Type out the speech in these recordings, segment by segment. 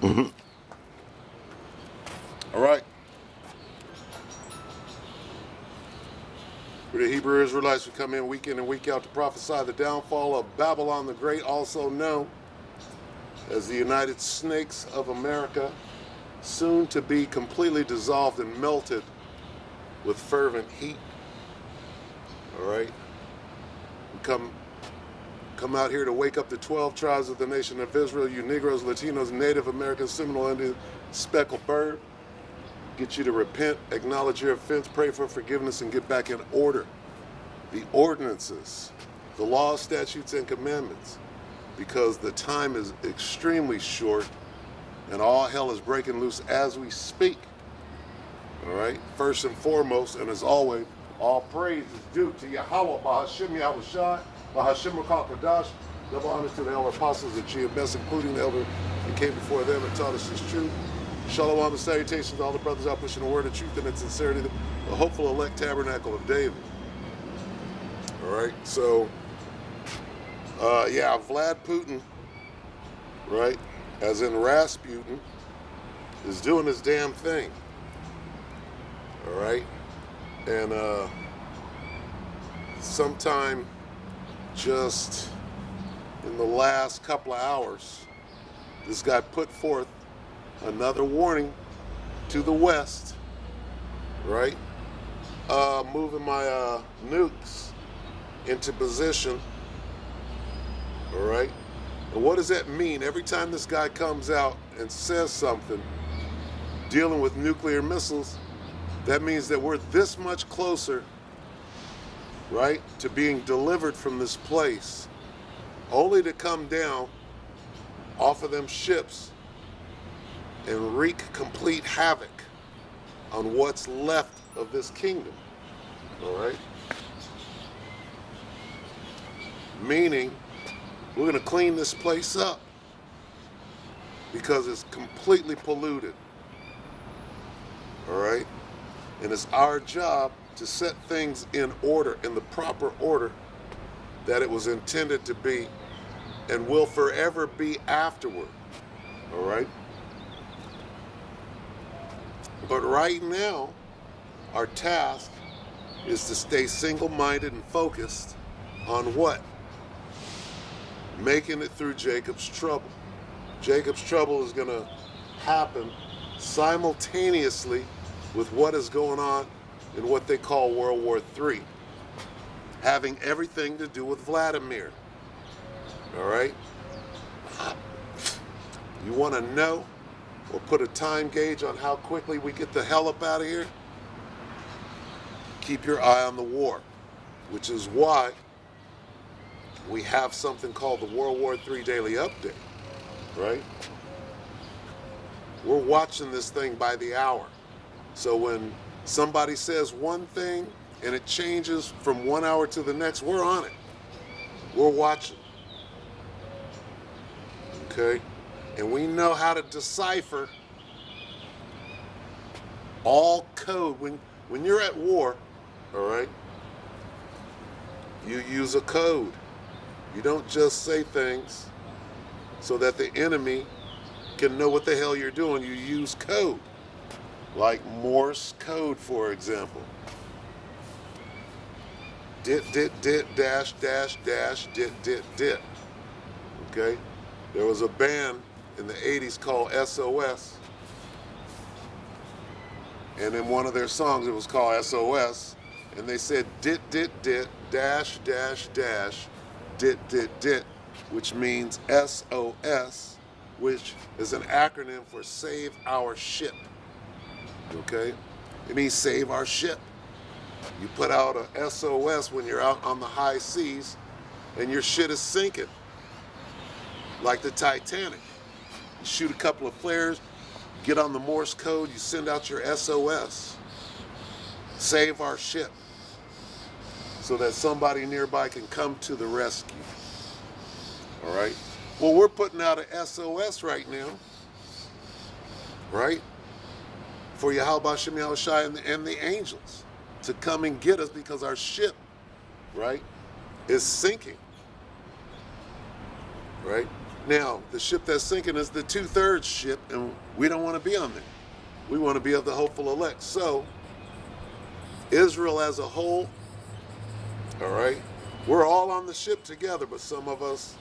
Mhm. All right. We're the Hebrew Israelites who come in week and week out to prophesy the downfall of Babylon the Great, also known as the United Snakes of America, soon to be completely dissolved and melted with fervent heat. All right. We come out here to wake up the 12 tribes of the nation of Israel, you Negroes, Latinos, Native Americans, Seminole Indians, Speckled Bird. Get you to repent, acknowledge your offense, pray for forgiveness, and get back in order. The ordinances, the laws, statutes, and commandments, because the time is extremely short and all hell is breaking loose as we speak. All right? First and foremost, and as always, all praise is due to Yahweh, Bahashim Yahushai, Bahashim Rakal Kadash. Double honor to the elder apostles and GMS, including the elder that came before them and taught us this truth. Shalom and salutations to all the brothers out pushing the word of truth and its sincerity, the hopeful elect tabernacle of David. All right, so, Vlad Putin, right, as in Rasputin, is doing his damn thing. All right, and sometime just in the last couple of hours, this guy put forth another warning to the West, right? Moving my nukes into position, all right? And what does that mean? Every time this guy comes out and says something dealing with nuclear missiles, that means that we're this much closer, right, to being delivered from this place, only to come down off of them ships and wreak complete havoc on what's left of this kingdom, all right? Meaning, we're gonna clean this place up because it's completely polluted, all right? And it's our job to set things in order, in the proper order that it was intended to be and will forever be afterward, all right? But right now, our task is to stay single-minded and focused on what? Making it through Jacob's trouble. Jacob's trouble is going to happen simultaneously with what is going on in what they call World War III, having everything to do with Vladimir. All right? You want to know or put a time gauge on how quickly we get the hell up out of here? Keep your eye on the war, which is why we have something called the World War III Daily Update, right? We're watching this thing by the hour. So when somebody says one thing and it changes from 1 hour to the next, we're on it. We're watching. Okay? And we know how to decipher all code. When you're at war, all right, you use a code. You don't just say things so that the enemy can know what the hell you're doing. You use code, like Morse code, for example. Dit, dash, dash, dash, dit. Okay? There was a band in the 80s called SOS. And in one of their songs, it was called SOS. And they said dit, dash, dash, dash, dit, which means SOS, which is an acronym for Save Our Ship. Okay? It means save our ship. You put out a SOS when you're out on the high seas and your shit is sinking, like the Titanic. You shoot a couple of flares, get on the Morse code, you send out your SOS. Save our ship, so that somebody nearby can come to the rescue. All right? Well, we're putting out a SOS right now, right? For Yahweh Shem Yahushai and the angels to come and get us because our ship, right, is sinking. Right? Now, the ship that's sinking is the 2/3 ship, and we don't want to be on there. We want to be of the hopeful elect. So, Israel as a whole, all right, we're all on the ship together, but some of us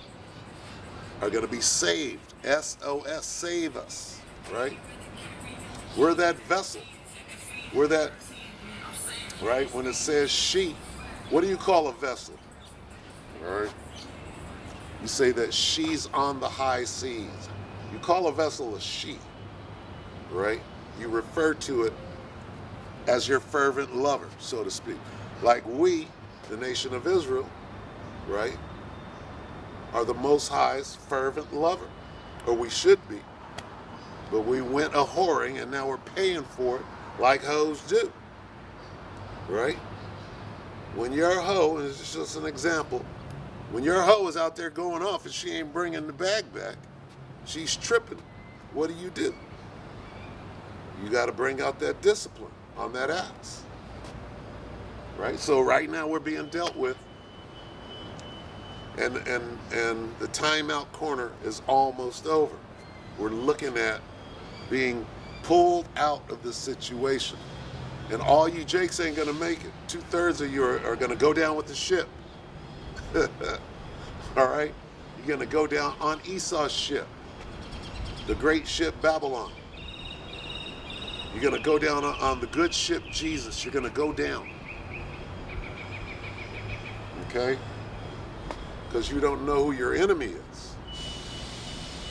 are going to be saved. SOS, save us, right? We're that vessel. We're that, right? When it says she, what do you call a vessel? All right? You say that she's on the high seas. You call a vessel a she, right? You refer to it as your fervent lover, so to speak. Like we, the nation of Israel, right, are the Most High's fervent lover, or we should be. But we went a-whoring, and now we're paying for it like hoes do, right? When your hoe, and it's just an example, when your hoe is out there going off and she ain't bringing the bag back, she's tripping. What do? You got to bring out that discipline on that ass, right? So right now we're being dealt with, and the timeout corner is almost over. We're looking at being pulled out of this situation, and all you Jakes ain't gonna make it. 2/3 of you are gonna go down with the ship. All right, you're gonna go down on Esau's ship, the great ship Babylon. You're gonna go down on the good ship Jesus. You're gonna go down, okay? Because you don't know who your enemy is.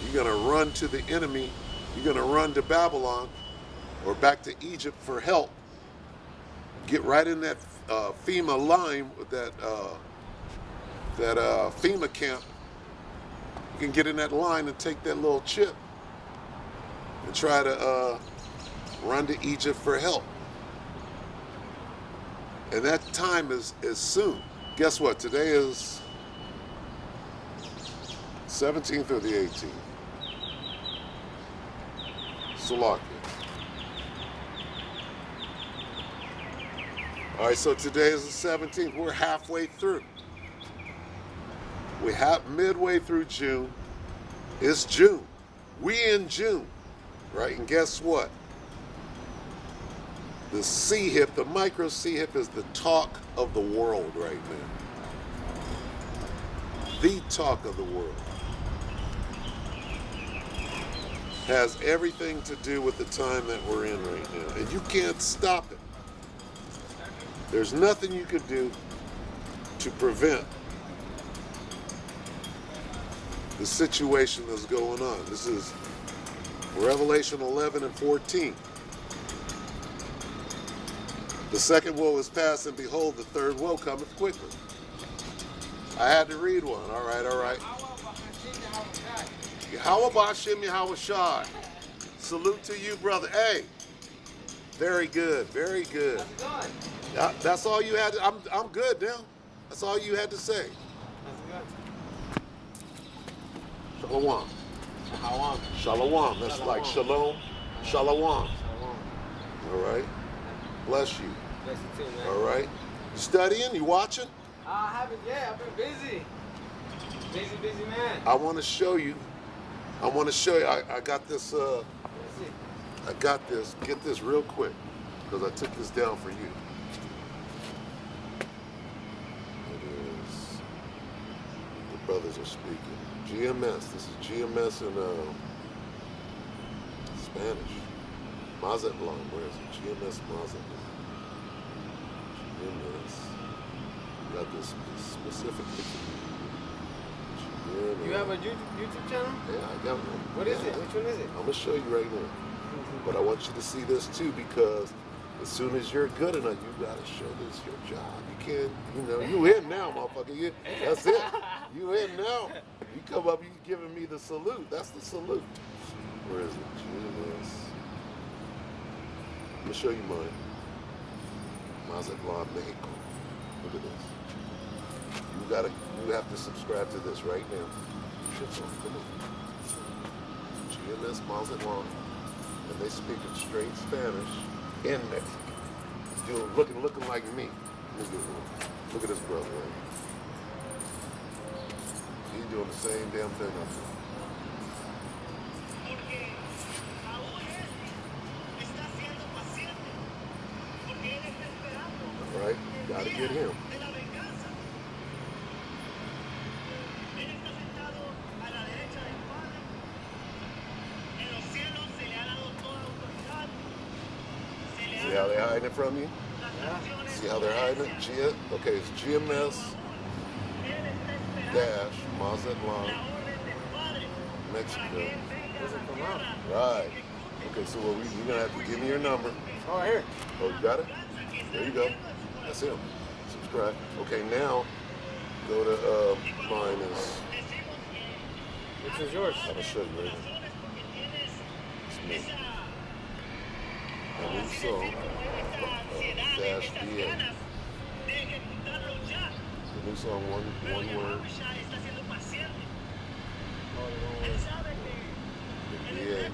You're gonna run to the enemy. You're gonna run to Babylon or back to Egypt for help. Get right in that FEMA line with that FEMA camp. You can get in that line and take that little chip and try to run to Egypt for help. And that time is soon. Guess what? Today is 17th or the 18th. Salakia. All right, so today is the 17th. We're halfway through. We have midway through June. It's June. We in June, right? And guess what? The C-hip, the micro C-hip, is the talk of the world right now. The talk of the world. Has everything to do with the time that we're in right now. And you can't stop it. There's nothing you could do to prevent the situation that's going on. This is Revelation 11 and 14. The second woe is past, and behold, the third woe cometh quickly. I had to read one. All right. Yahweh Bashim Yahweh Shai. Salute to you, brother. Hey, very good, very good. That's all you had to, I'm good now. That's all you had to say. Shalom. Shalom. That's like shalom. Shalom. All right. Bless you. Bless you too, man. All right. You studying? You watching? I haven't yet. I've been busy. Busy man. I want to show you. I got this. I got this. Get this real quick, because I took this down for you. It is. The brothers are speaking. GMS. This is GMS in Spanish. Mazatlan. Where is it? GMS Mazatlan. GMS. Got this specific picture. You have a YouTube channel? Yeah, I got one. What is it? Which one is it? I'm gonna show you right now. But I want you to see this too, because as soon as you're good enough, you gotta show this your job. You can't, you in now, motherfucker. That's it. You in now. You come up, you giving me the salute. That's the salute. Where is it? GMS. I'm gonna show you mine. Mazatlan, Mexico. Look at this. You have to subscribe to this right now. Come on. GMS Mazatlan. And they speak in straight Spanish in Mexico. Looking like me. Look at this brother right here. He's doing the same damn thing I'm doing. how they're hiding it from you? Yeah. See how they're hiding it? Okay, it's GMS dash Mazatlan, Mexico. Doesn't come out. Right. Okay, so you're gonna have to give me your number. Oh, here. Oh, you got it? There you go. That's him. Subscribe. Okay, now go to mine is. Which is yours? I'm gonna show you right now. It's me. A new song. Dash DA. The new song, one word. The DA. Yeah.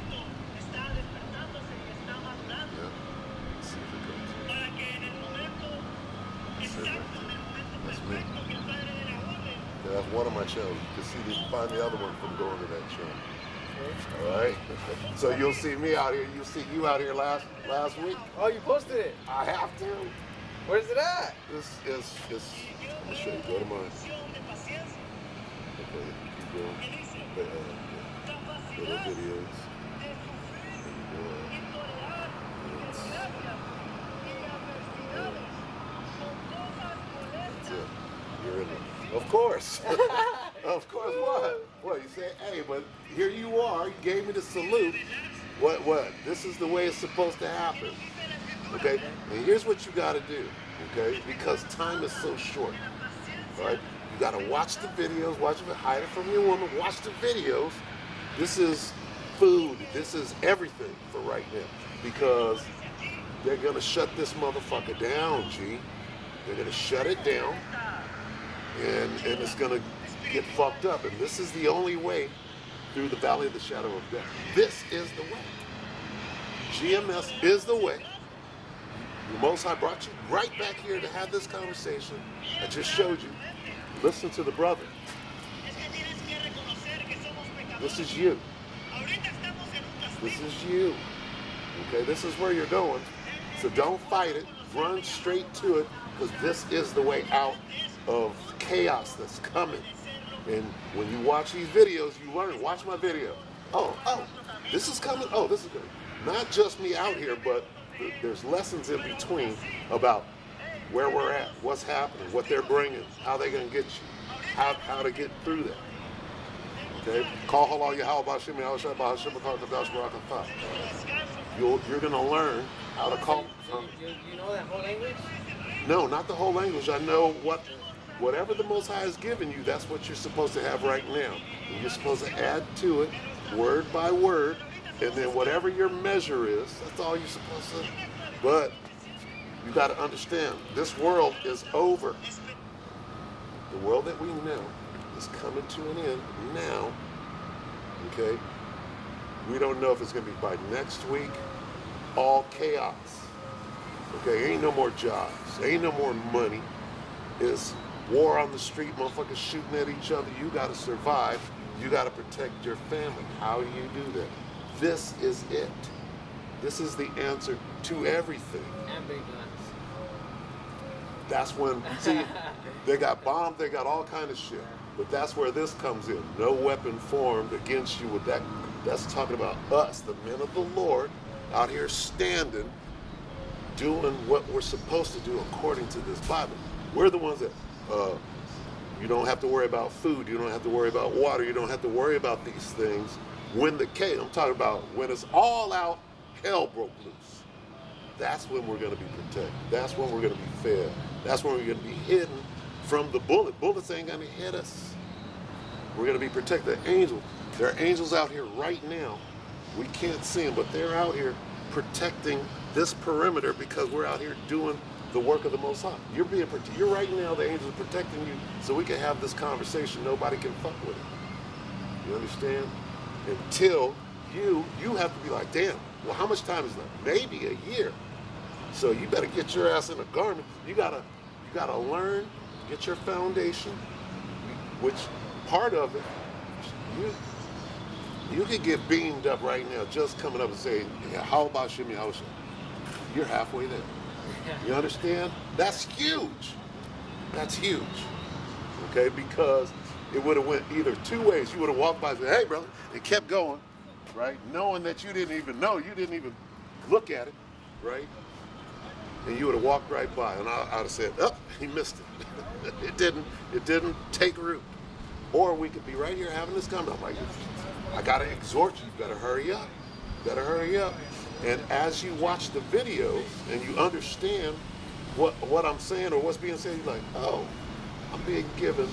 Let's see if it comes. That's it right there. That's me. Yeah, that's one of my channels. You can see, you can find the other one from going to that channel. Okay. All right. So you'll see me out here. You'll see you out here last week. Oh, you posted it. I have to. Where's it at? This is. I'm gonna show you. Go to mine. Okay. Keep going. Go to videos. There you go. That's it. You're in it. Of course. Of course. What? What? You say, hey, but here you are. You gave me the salute. What? This is the way it's supposed to happen. Okay? And here's what you got to do. Okay? Because time is so short. Right? You got to watch the videos. Watch it. Hide it from your woman. Watch the videos. This is food. This is everything for right now. Because they're going to shut this motherfucker down, G. They're going to shut it down. And it's going to get fucked up. And this is the only way through the valley of the shadow of death. This is the way. GMS is the way. The Most High brought you right back here to have this conversation. I just showed you. Listen to the brother. This is you. This is you. Okay, this is where you're going. So don't fight it. Run straight to it, because this is the way out of chaos that's coming. And when you watch these videos, you learn. Watch my video. Oh, this is coming. Oh, this is good. Not just me out here, but there's lessons in between about where we're at, what's happening, what they're bringing, how they're going to get you, how to get through that. Okay? Call halal Yahweh Bashim Yahweh Bashim Kadash Barakatah. You're going to learn how to call. You know that whole language? No, not the whole language. I know whatever the Most High has given you, that's what you're supposed to have right now. And you're supposed to add to it, word by word, and then whatever your measure is, that's all you're supposed to. But you got to understand, this world is over. The world that we know is coming to an end now. Okay? We don't know if it's going to be by next week. All chaos. Okay? Ain't no more jobs. Ain't no more money. It's war on the street, motherfuckers shooting at each other. You got to survive. You got to protect your family. How do you do that? This is it. This is the answer to everything. And big guns. That's when, see, they got bombed, they got all kind of shit. But that's where this comes in. No weapon formed against you with that. That's talking about us, the men of the Lord, out here standing, doing what we're supposed to do according to this Bible. We're the ones that, you don't have to worry about food, you don't have to worry about water, you don't have to worry about these things. When the chaos, I'm talking about when it's all out, hell broke loose. That's when we're going to be protected. That's when we're going to be fed. That's when we're going to be hidden from the bullet. Bullets ain't going to hit us. We're going to be protected. Angels, there are angels out here right now. We can't see them, but they're out here protecting this perimeter because we're out here doing the work of the Most High. You're being protected. You're right now, the angels are protecting you so we can have this conversation. Nobody can fuck with it. You understand? Until you have to be like, damn, well, how much time is left? Maybe a year. So you better get your ass in a garment. You gotta learn, get your foundation, which part of it, you could get beamed up right now just coming up and saying, yeah, how about Shimmy Hosha? You're halfway there. You understand? That's huge. That's huge. Okay, because it would have went either two ways. You would have walked by and said, hey, brother, and kept going, right? Knowing that you didn't even know, you didn't even look at it, right? and you would have walked right by, and I'd have said, "Oh, he missed it." It didn't take root. Or we could be right here having this conversation. I'm like, I gotta exhort you. You better hurry up. You better hurry up. And as you watch the videos and you understand what I'm saying or what's being said, you're like, oh, I'm being given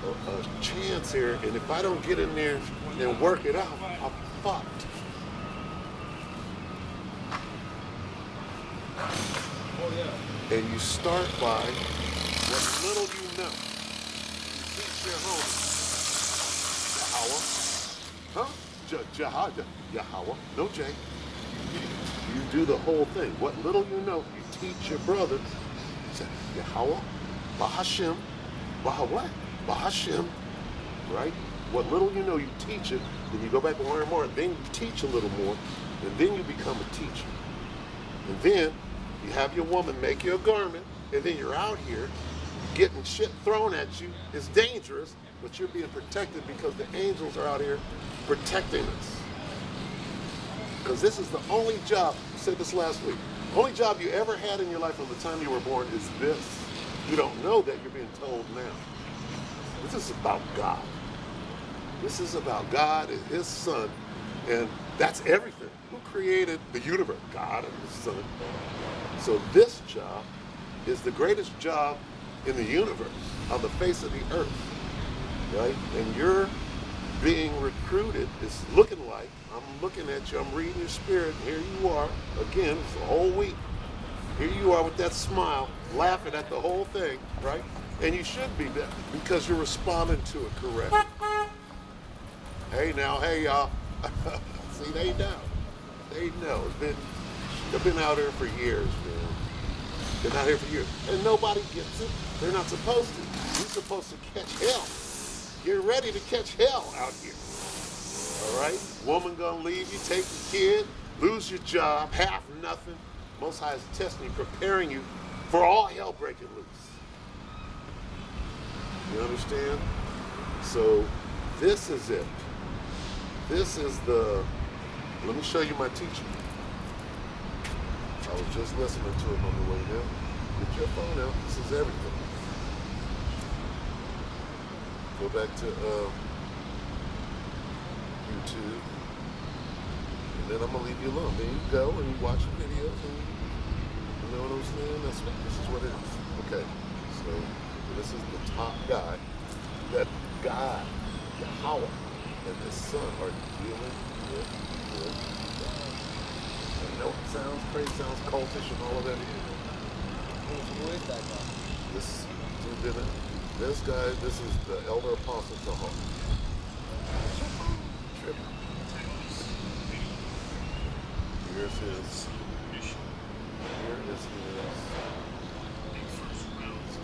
a chance here, and if I don't get in there and work it out, I'm fucked. Oh yeah. And you start by what little you know. You teach your home, Yahweh, Yahweh, no J. You do the whole thing. What little you know, you teach your brother. Say Yahweh, Bahashem, Bahawah, Bahashem, right? What little you know, you teach it. Then you go back and learn more, and then you teach a little more, and then you become a teacher. And then you have your woman make you a garment, and then you're out here getting shit thrown at you. It's dangerous, but you're being protected because the angels are out here protecting us. Because this is the only job, I said this last week, only job you ever had in your life from the time you were born is this. You don't know that, you're being told now. This is about God. This is about God and His Son, and that's everything. Who created the universe? God and His Son. So this job is the greatest job in the universe, on the face of the earth, right? And you're being recruited. It's looking like, I'm looking at you, I'm reading your spirit, and here you are, again, it's the whole week. Here you are with that smile, laughing at the whole thing, right? And you should be, because you're responding to it correctly. Hey now, hey y'all. See, they know. They know. They've been out here for years, man. Been out here for years. And nobody gets it. They're not supposed to. You're supposed to catch hell. Get ready to catch hell out here. All right? Woman gonna leave you, take your kid, lose your job, half nothing. Most High is testing you, preparing you for all hell breaking loose. You understand? So this is it. This is let me show you my teaching. I was just listening to him on the way down. Get your phone out. This is everything. Go back to YouTube. And then I'm going to leave you alone. Then you go and you watch the videos and you know what I'm saying? This is what it is. Okay. So this is the top guy. That God, Yahweh, and His Son are dealing with God. I know it sounds crazy, sounds cultish and all of that. Who is that guy? This dude did it. This guy, this is the elder apostle Tahar. Tripping. Here's his. Here is his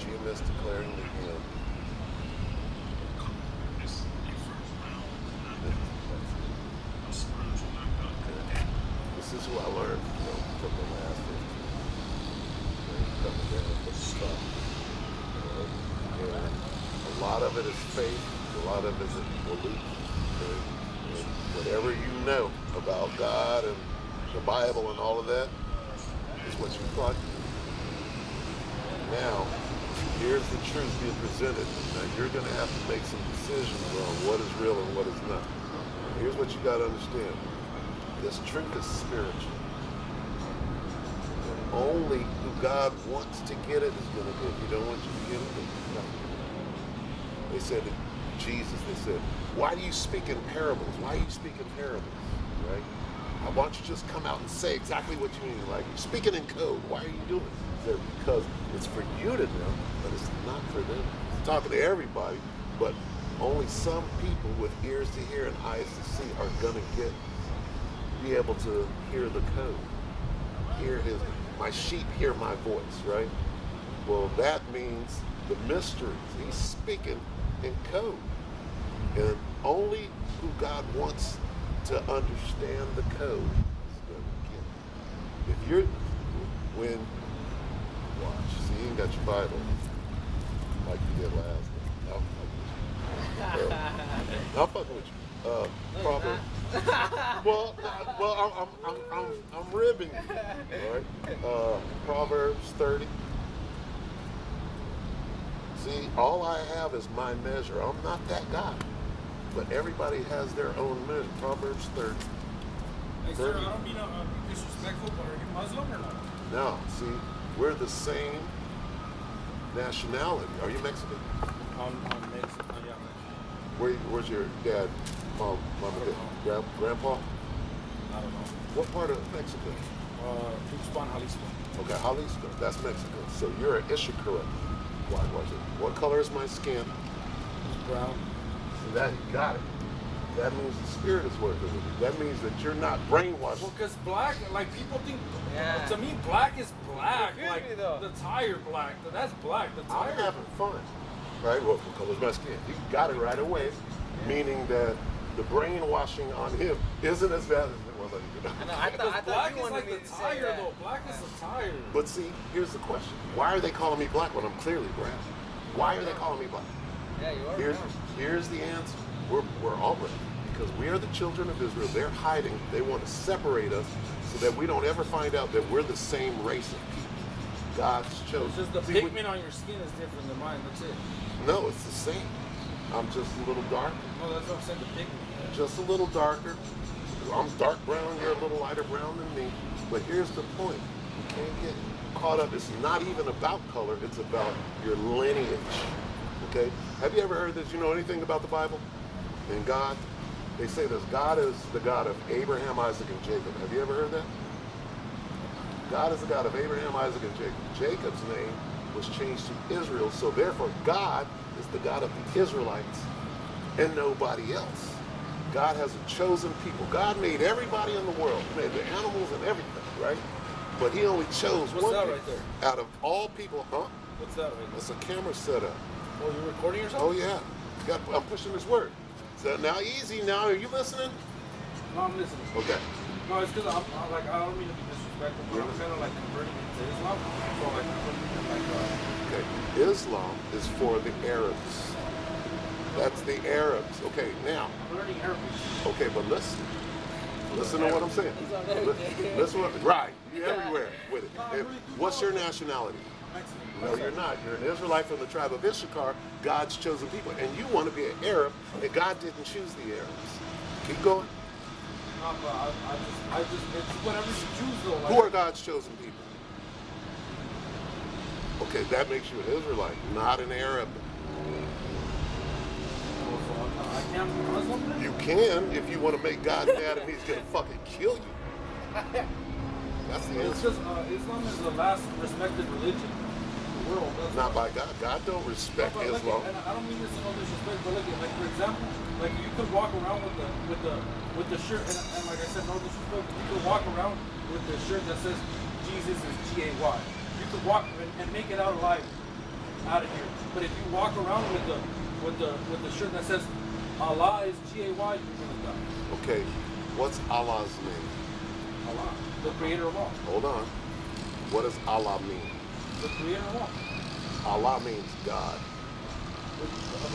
GMS declaring the hymn. This is what I learned from the last 15. Coming down from the top. And a lot of it is faith, a lot of it is belief. And whatever you know about God and the Bible and all of that is what you thought. Now, here's the truth being presented. Now you're going to have to make some decisions on what is real and what is not. Here's what you got to understand. This truth is spiritual. And only who God wants to get it is going to get it. If He don't want you to get it, then no. They said to Jesus, they said, why do you speak in parables? Why are you speaking parables? Right? Why don't you just come out and say exactly what you mean? Like, you're speaking in code. Why are you doing it? He said, because it's for you to know, but it's not for them. He's talking to everybody, but only some people with ears to hear and eyes to see are going to be able to hear the code. Hear my sheep hear my voice, right? Well, that means the mysteries. He's speaking in code. And only who God wants to understand the code is going to get it. If you're, watch, see, you ain't got your Bible like you did last night. I'll fuck with you. Proverbs I'm ribbing you. All right. Proverbs 30. See, all I have is my measure. I'm not that guy. But everybody has their own measure. Proverbs 30. Hey, sir, I don't mean to be disrespectful, but are you Muslim or not? No, see, we're the same nationality. Are you Mexican? I'm Mexican. Yeah, I'm Mexican. Where's your dad, mom, grandpa? I don't know. What part of Mexico? Tuxpan, Jalisco. Okay, Jalisco. That's Mexico. So you're an Ishikara. Why was it? What color is my skin? It's brown. So that you got it. That means the spirit is working with you. That means that you're not brainwashed. Well, because black, like people think, Yeah. to me, black is black. Confuse Like me, though. the tire black. That's black. The I'm tire. having fun. Right? What color's my skin? You got it right away. Meaning that the brainwashing on him isn't as bad as it was on you. I Because thought black you is wanted like me the to say tire, that. though. Black is the tire. But see, here's the question. Why are they calling me black when I'm clearly brown? Why are they calling me black? Yeah, you are. Here's the answer. We're all brown. Because we are the children of Israel. They're hiding. They want to separate us so that we don't ever find out that we're the same race of people. God's chosen. It's just the See, pigment on your skin is different than mine. That's it. no, it's the same. I'm just a little darker. No, that's what I'm saying. The pigment. Just a little darker. I'm dark brown. You're a little lighter brown than me. But here's the point. You can't get caught up. It's not even about color. It's about your lineage. Okay? Have you ever heard this? You know anything about the Bible and God? They say this. God is the God of Abraham, Isaac, and Jacob. Have you ever heard that? God is the God of Abraham, Isaac, and Jacob. Jacob's name was changed to Israel. So therefore, God is the God of the Israelites and nobody else. God has a chosen people. God made everybody in the world. He made the animals and everything, right? But he only chose What's one that people. right there? Out of all people, huh? What's that right there? That's a camera setup. Oh, you're recording yourself? Oh yeah. I'm pushing this word. So now easy now. Are you listening? No, I'm listening. Okay. No, it's because I'm like, I don't mean to be disrespectful, but I'm kind of like converting into Islam. So like, I'm putting like, Okay. Islam is for the Arabs. That's the Arabs. Okay, now. I'm learning Arabic. Okay, but listen. Listen to what I'm saying. He's on everything. Listen what, right. You're everywhere with it. No, I Hey, really do what's know. your nationality? I'm Mexican. No, you're not. You're an Israelite from the tribe of Issachar, God's chosen people. And you want to be an Arab, and God didn't choose the Arabs. Keep going. No, but I just, it's whatever you choose though. Like, Who are God's chosen people? Okay, that makes you an Israelite, not an Arab. I can't be Muslim then? You can if you want to make God mad and he's going to fucking kill you. That's the It's answer. just, Islam is the last respected religion in the world. That's Not by God. God don't respect But look, Islam. and I don't mean this in no disrespect, but look, like for example, like you could walk around with the shirt, and like I said, no disrespect, but you could walk around with the shirt that says Jesus is Gay. You could walk and make it out alive, out of here. But if you walk around with the shirt that says Allah is Gay, you're gonna die. Okay, what's Allah's name? Allah, the creator of all, Hold on. What does Allah mean? the creator of all. Allah means God.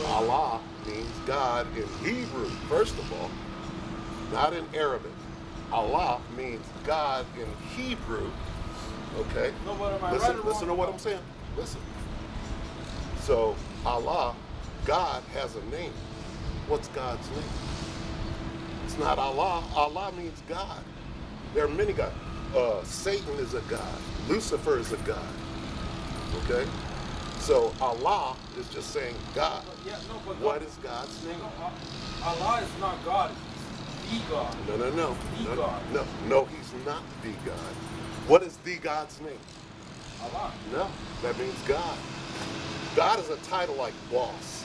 Allah means God in Hebrew, first of all, not in Arabic. Allah means God in Hebrew. Okay? No, but am I Listen, right or wrong? listen to what I'm saying. Listen. So Allah, God has a name. What's God's name? It's not Allah. Allah means God. There are many gods. Satan is a god. Lucifer is a god. Okay? So Allah is just saying God. Yeah, no, but What is God's name? Allah is not God. He's the God. No. The No, God. no, he's not the God. What is the God's name? Allah. No, that means God. God is a title like boss.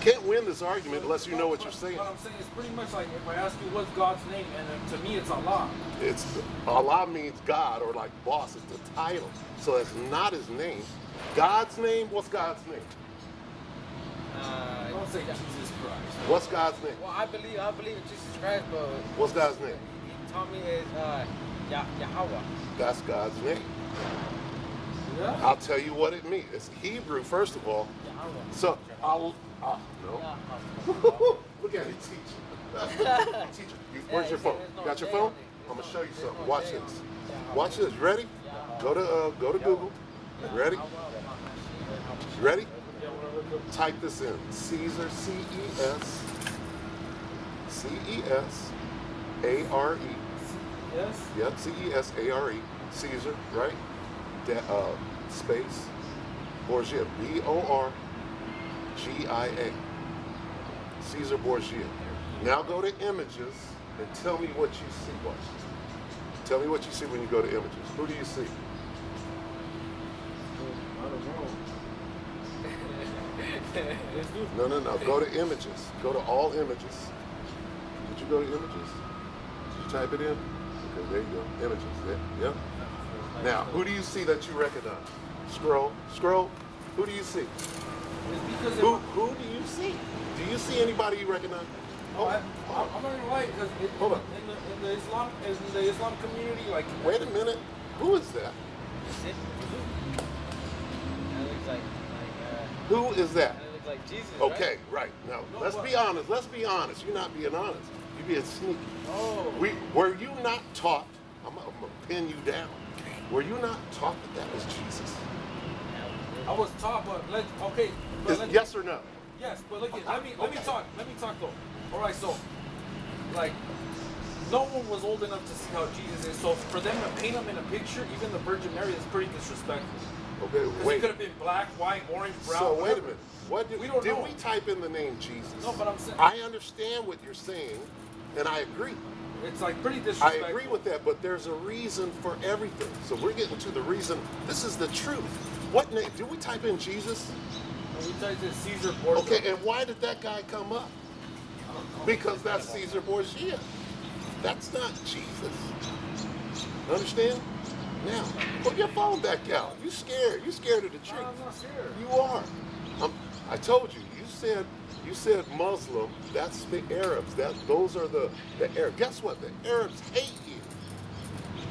Can't win this argument unless you know what you're saying. What I'm saying is pretty much like if I ask you what's God's name, and then to me it's Allah. It's Allah means God or like boss. It's a title, so it's not his name. God's name. What's God's name? Don't say Jesus Christ. What's God's name? Well, I believe in Jesus Christ, but What's God's name? he taught me is Yahweh. That's God's name. Yeah. I'll tell you what it means. It's Hebrew, first of all. Yahweh. So Ah, no. Look at it, teacher. Teacher, where's your phone? You got your phone? I'm gonna show you something. Watch this. Watch this. Ready? Go to Google. Ready? Ready? Type this in. Caesar, C-E-S, C-E-S-A-R-E. Yes. Yep, C-E-S-A-R-E. Caesar, right? Space. Borgia, B-O-R-G-I-A. Caesar Borgia. Now go to images and tell me what you see. Watch. Tell me what you see when you go to images. Who do you see? I don't know. This dude. No. Go to images. Go to all images. Did you go to images? Did you type it in? Okay, there you go. Images. Yep. Now, who do you see that you recognize? Scroll. Who do you see? It's because Who do you see? Do you see anybody you recognize? I'm not gonna lie, because Hold on. in the Islam community, like. Wait a minute. Who is that? That looks like Who is that? that looks like Jesus. Okay, right. Now, No, let's what? be honest. Let's be honest. You're not being honest. You're being sneaky. Oh. Were you not taught? I'm gonna pin you down. Were you not taught that was Jesus? I was taught, but okay. But Is, yes or no? Yes, but look, let me talk. Let me talk though. All right, so like no one was old enough to see how Jesus is. So for them to paint him in a picture, even the Virgin Mary, is pretty disrespectful. Okay, Because it wait. could have been black, white, orange, brown. So wait a whatever. minute. What did We don't know. we type in the name Jesus? No, but I'm saying I understand what you're saying, and I agree. it's like pretty I disrespectful. agree with that, but there's a reason for everything. So we're getting to the reason. This is the truth. What name? Did we type in Jesus? And we typed in Caesar Borgia. Okay, and why did that guy come up? Because that's Caesar Borgia. That's not Jesus. Understand? Now, put your phone back out. You scared. You scared of the truth. I'm not scared. You are. I told you. You said Muslim. That's the Arabs. Those are the Arabs. Guess what? The Arabs hate you.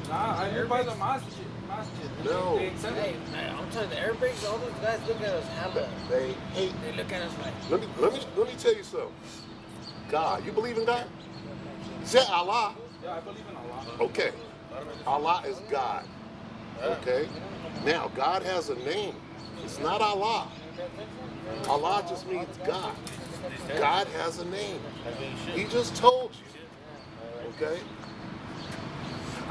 Nah, I live by the masjid. No. They accept Hey, it. man, I'm telling you, the Arabics, all those guys look at us hella. They hate. They look at us like. Let me tell you something. God. You believe in God? Say Allah. Yeah, I believe in Allah. Okay. Allah is God. Okay? Now, God has a name. It's not Allah. Allah just means God. God has a name. He just told you. Okay?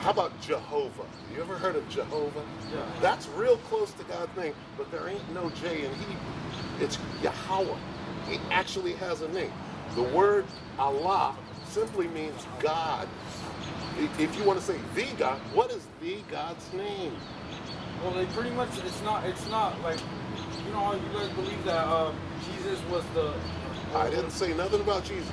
How about Jehovah? You ever heard of Jehovah? Yeah. That's real close to God's name, but there ain't no J in Hebrew. It's Yahweh. He actually has a name. The word Allah simply means God. If you want to say the God, what is the God's name? Well, they pretty much, it's not like, you know how you guys believe that Jesus was the. I didn't say nothing about Jesus.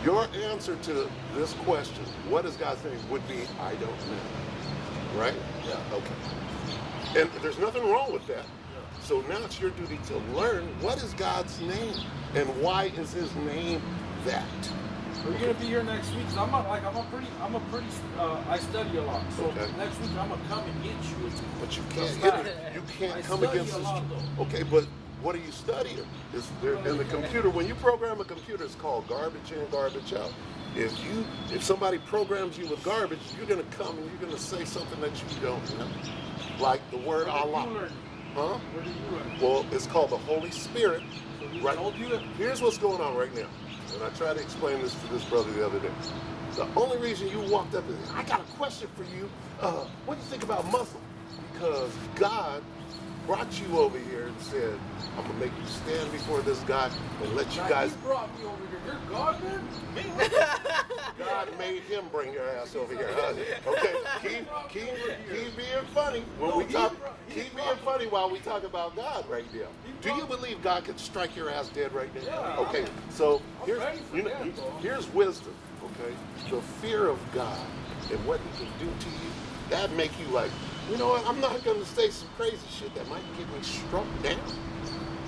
Your answer to this question, what is God's name, would be, I don't know. Right? Yeah. Okay. And there's nothing wrong with that. So now it's your duty to learn what is God's name and why is his name that. We're gonna be here next week. 'Cause I study a lot. So Okay. next week I'm gonna come and get you. But you can't Just hit that. it. You can't I come study against a this. lot, though. Okay, but what are you studying? Is there in the computer? When you program a computer, it's called garbage in, garbage out. If somebody programs you with garbage, you're gonna come and you're gonna say something that you don't know, like the word Where did Allah. you learn? Huh? Where did you learn? Well, it's called the Holy Spirit. So he Right. told you that? Here's what's going on right now. And I tried to explain this to this brother the other day. The only reason you walked up and said, I got a question for you. What do you think about Muslim? Because God brought you over here and said, I'm going to make you stand before this guy and let you Nah, guys. He brought me over here. You're God, man? Me? God made him bring your ass over here. Huh? Okay, keep being funny when we talk. Keep being funny while we talk about God right now. Do you believe God could strike your ass dead right now? Yeah. Okay, so I'm here's ready for that, though. here's wisdom. Okay, the fear of God and what He can do to you. That make you like, you know what? I'm not gonna say some crazy shit that might get me struck down.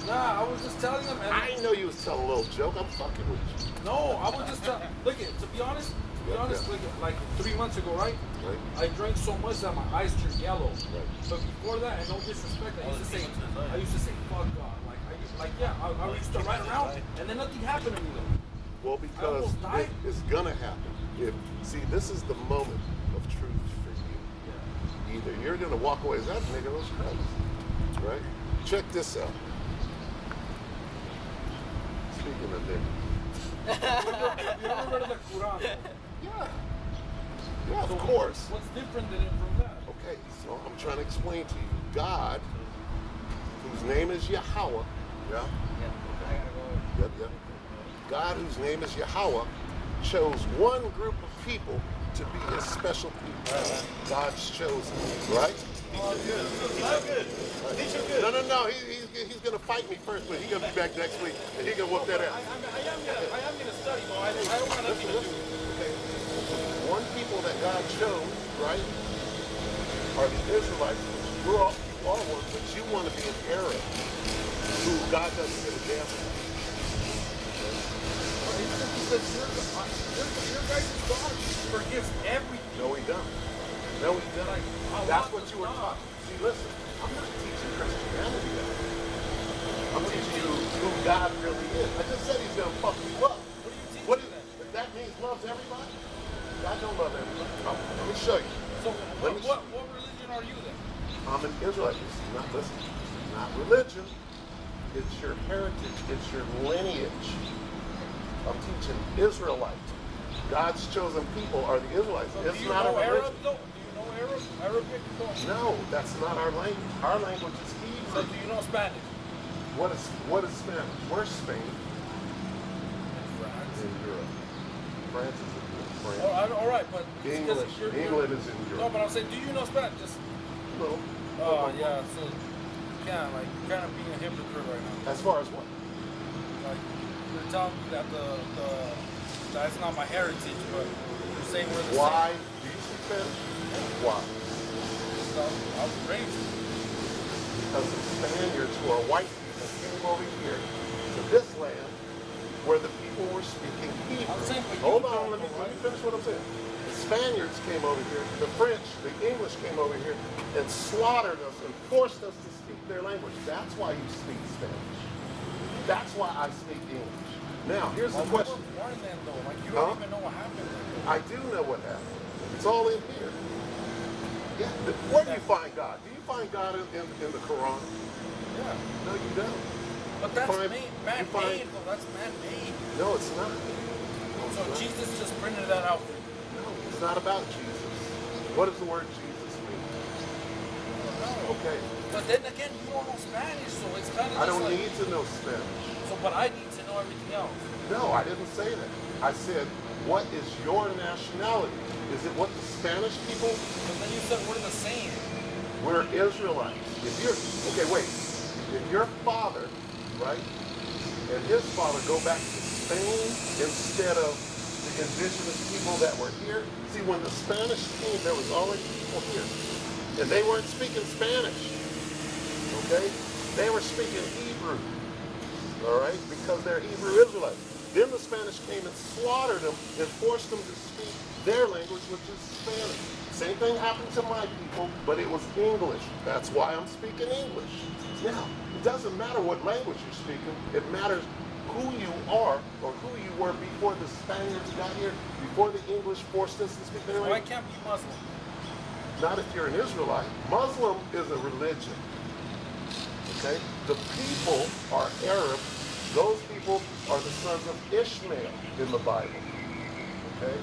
Nah, I was just telling him. I didn't know you was telling a little joke. I'm fucking with you. No, I was just telling. Look, to be honest, Yeah. like 3 months ago, right? Right. I drank so much that my eyes turned yellow. Right. But before that, and no disrespect, I used to say, fuck God. Like, yeah, I used to ride around, and then nothing happened to me though. Well, because almost died. it's gonna happen. See, this is the moment of truth for you. Either you're gonna walk away as that nigga was crazy, right? Check this out. Speaking of niggas. You ever read the Quran? Yeah. Yeah, of course. What's different than it from that? Okay, so I'm trying to explain to you. God, whose name is Yahweh, yeah? I gotta go. Yep. God, whose name is Yahweh, chose one group of people to be his special people. God's chosen, right? No. He's gonna fight me first, but he's gonna be back next week and he's gonna whoop that ass. I am gonna study, but I don't want nothing to do. Okay. One people that God chose, right, are the Israelites, which you are one, but you want to be an Arab, who God doesn't give a damn about. Your guys' God forgives everything. No, he don't. No, he don't. Like, That's what you were taught. See, listen, I'm not teaching Christianity now. I'm teaching you who God really is. I just said he's going to fuck you up. What do you teach If that means loves everybody? God don't love everybody. Let me show you. So Let me what religion are you then? I'm an Israelite. This is not, listen, this is not religion. It's your heritage. It's your lineage. I'm teaching Israelite. God's chosen people are the Israelites. So It's do you not a know religion. Arab though? Do you know Arabic? No, that's not our language. Our language is So Hebrew. do you know Spanish? What is Spanish? Where's Spain? France. In Europe. France is in Europe. France. All right, but because England is in No, Europe. but I'm saying, do you know Spanish? Just No. oh yeah, so you kind of being a hypocrite right now. As far as what? Like you're telling me that that's not my heritage, but you're saying we're the Why? same. Do you speak Spanish? Why? So I was raised. Because the Spaniards, who are white people, came over here to this land where the people were speaking Hebrew. I'm saying, but you Hold don't on, let me know, right? finish what I'm saying. The Spaniards came over here, the French, the English came over here and slaughtered us and forced us to speak their language. That's why you speak Spanish. That's why I speak English. Now, here's the We question. were born then though. Like you Huh? don't even know what happened. I do know what happened. It's all in here. Yeah. Where do you find God? Do you find God in the Quran? Yeah. No, you don't. But that's find- man-made though. That's man-made. No, it's not. So Jesus just printed that out for you. No, it's not about Jesus. What does the word Jesus mean? No. Okay. But then again, you don't know Spanish, so it's kind of I don't like, need to know Spanish. So, but I need to know everything else. No, I didn't say that. I said, what is your nationality? Is it what the Spanish people? But then you said we're the same. We're Israelites. If you're, okay, wait. If your father, right, and his father go back to Spain instead of the indigenous people that were here. See, when the Spanish came, there was already people here. And they weren't speaking Spanish. Okay? They were speaking Hebrew. All right? Because they're Hebrew Israelites. Then the Spanish came and slaughtered them and forced them to speak their language, which is Spanish. Same thing happened to my people, but it was English. That's why I'm speaking English. Now, it doesn't matter what language you're speaking. It matters who you are or who you were before the Spaniards got here, before the English forced us to speak their Why language. can't be Muslim? Not if you're an Israelite. Muslim is a religion. Okay? The people are Arab. Those people are the sons of Ishmael in the Bible. Okay?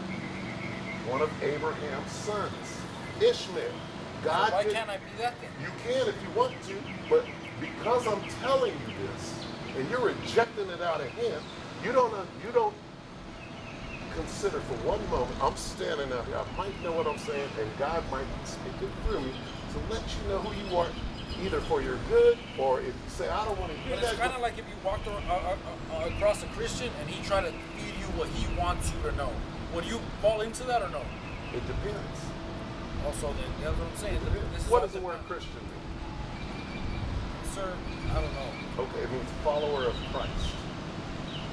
One of Abraham's sons. Ishmael. God Why did- can't I be that then? You can if you want to, but because I'm telling you this, and you're rejecting it out of hand, you don't consider for one moment, I'm standing out here, I might know what I'm saying, and God might be speaking through me to let you know who you are, either for your good, or if you say, I don't want to hear But it's that. kind of like if you walked across a Christian and he tried to feed you what he wants you to know. Would you fall into that or no? It depends. Also, then that's what I'm saying. This is What all does the word different. Christian mean? Sir, I don't know. Okay, it means follower of Christ.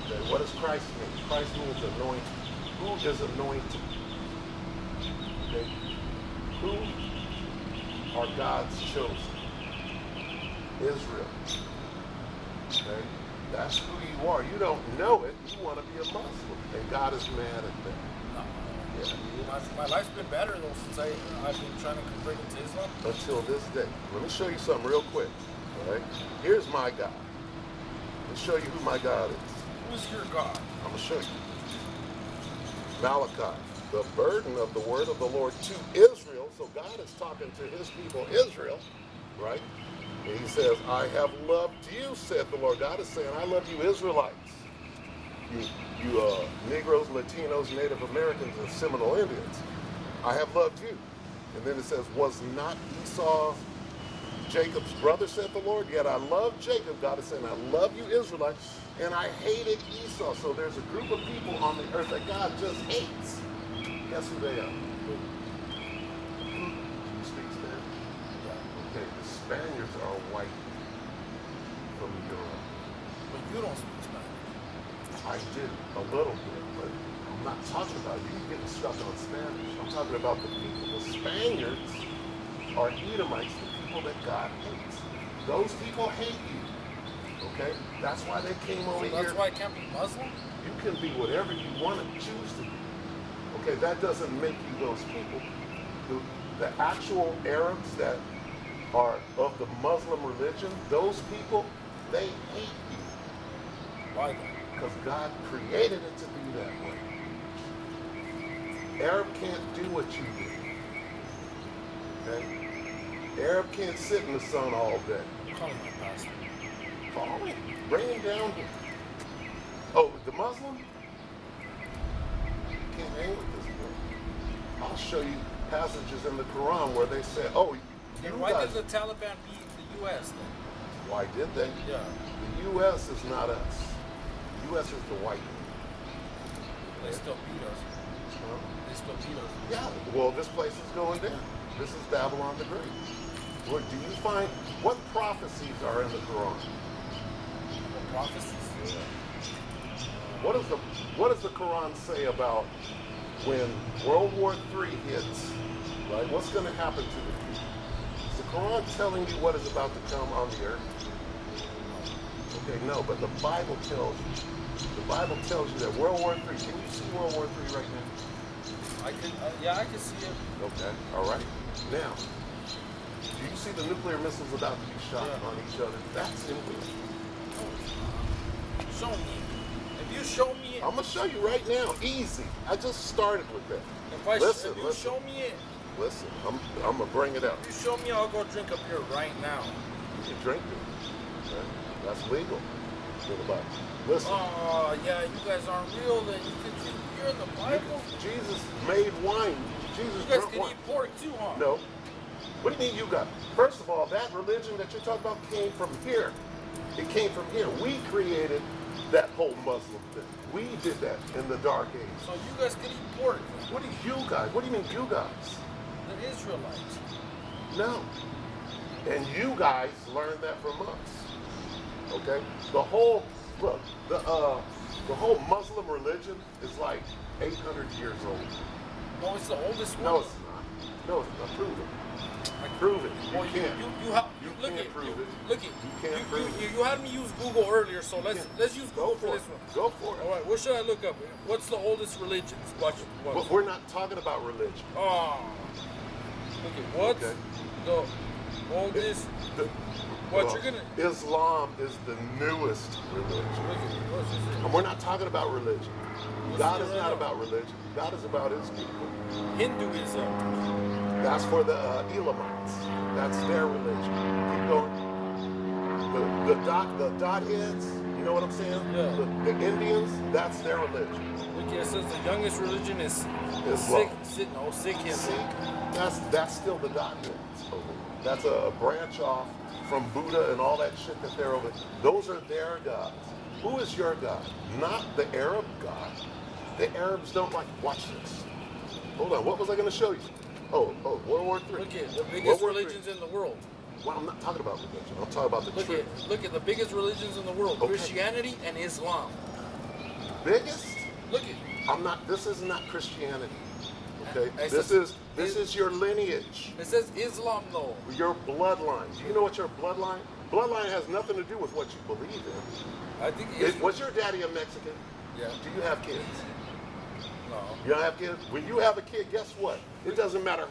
Okay, what does Christ mean? Christ means anointed. Who is anointed? Okay, who are God's chosen? Israel. Okay, That's who you are. You don't know it. You want to be a Muslim. And God is mad at that. Yeah. My life's been better though since I've been trying to convert into Islam. Until this day. Let me show you something real quick. All right? Here's my God. Let me show you who my God is. Who's your God? I'm going to show you. Malachi. The burden of the word of the Lord to Israel. So God is talking to his people, Israel. Right? And he says, I have loved you, said the Lord. God is saying, I love you, Israelites. You Negroes, Latinos, Native Americans, and Seminole Indians. I have loved you. And then it says, was not Esau Jacob's brother, said the Lord? Yet I love Jacob. God is saying, I love you, Israelites, and I hated Esau. So there's a group of people on the earth that God just hates. Guess who they are? Who speaks Spanish? Okay, the Spaniards are white from Europe. But you don't speak Spanish. I do, a little bit, but I'm not talking about you getting stuck on Spanish. I'm talking about the people. The Spaniards are Edomites, the people that God hates. Those people hate you. Okay? That's why they came over here. That's why I can't be Muslim? You can be whatever you want to choose to be. Okay, that doesn't make you those people. The actual Arabs that are of the Muslim religion, those people, they hate you. Why then? Because God created it to be that way. Arab can't do what you do. Okay? Arab can't sit in the sun all day. Call me my pastor. Call him. Bring him down here. Oh, the Muslim? You can't hang with this boy. I'll show you passages in the Quran where they say, oh, you And why guys... did the Taliban beat the U.S. then? Why did they? Yeah. The U.S. is not us. The U.S. is the white man. They still beat us. Huh? They still beat us. Yeah, well, this place is going down. This is Babylon the Great. Where do you find, what prophecies are in the Quran? The prophecies? Yeah. What does the Quran say about when World War III hits, right? What's going to happen to the people? Is the Quran telling you what is about to come on the earth? Okay, no, but the Bible tells you. The Bible tells you that World War III, can you see World War III right now? I can see it. Okay, all right. Now, do you see the nuclear missiles about to be shot on each other? That's in here. Show me. If you show me it. I'm going to show you right now. Easy. I just started with that. If you show me it. Listen, I'm going to bring it out. If you show me, I'll go drink up here right now. You can drink it. Okay? That's legal. In the Bible. Listen. Oh, yeah, you guys aren't real then. You can drink beer in the Bible. Jesus made wine. Jesus You guys drank can wine. eat pork too, huh? No. What do you mean you got? First of all, that religion that you're talking about came from here. It came from here. We created that whole Muslim thing. We did that in the Dark Age. So you guys can eat pork. What do you guys? What do you mean you guys? The Israelites. No. And you guys learned that from us. Okay? The whole Muslim religion is like 800 years old. No, it's the oldest one. No, it's not. No, it's not. Prove it. Prove it. You Well, can't. look can't at prove it. Look at You can't prove it. You had me use Google earlier, so let's use Go Google for for this it. one. Go for it. All right, what should I look up? What's the oldest religions? Watch. But we're not talking about religion. Oh, look at what's Okay. the oldest? You're gonna Islam is the newest religion. look at what's this? And we're not talking about religion. What's God it is right not now? about religion. God is about his people. Hinduism. That's for the Elamites. That's their religion. Keep going. The dot heads, you know what I'm saying? Yeah. The Indians, that's their religion. Look, it says the youngest religion is Islam. Sikhism. That's still the dot heads. That's a branch off from Buddha and all that shit that they're over. Those are their gods. Who is your God? Not the Arab God. The Arabs don't like. Watch this. Hold on. What was I going to show you? Oh, World War III. Look at the World biggest War religions III. in the world. Well, I'm not talking about religion. I'm talking about the Look truth. at the biggest religions in the world: Okay. Christianity and Islam. Biggest? Look at I'm not. This is not Christianity. Okay. I This said- is your lineage. it says Islam though. Your bloodline. Do you know what your bloodline? Bloodline has nothing to do with what you believe in. I think Israel. Was your daddy a Mexican? Yeah. Do you have kids? No. You don't have kids? When you have a kid, guess what? It doesn't matter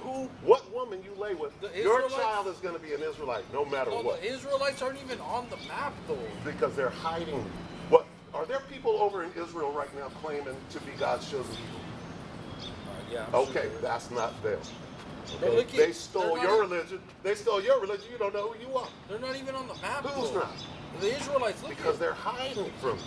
what woman you lay with. The Your Israelites- child is going to be an Israelite, no matter No, what. the Israelites aren't even on the map though. Because they're hiding. What? Are there people over in Israel right now claiming to be God's chosen people? Yeah. I'm Okay, sure. that's not them. But Okay? look at- They stole they're not your even- religion. They stole your religion. You don't know who you are. They're not even on the map. Who's though. not? The Israelites. Look Because at they're hiding from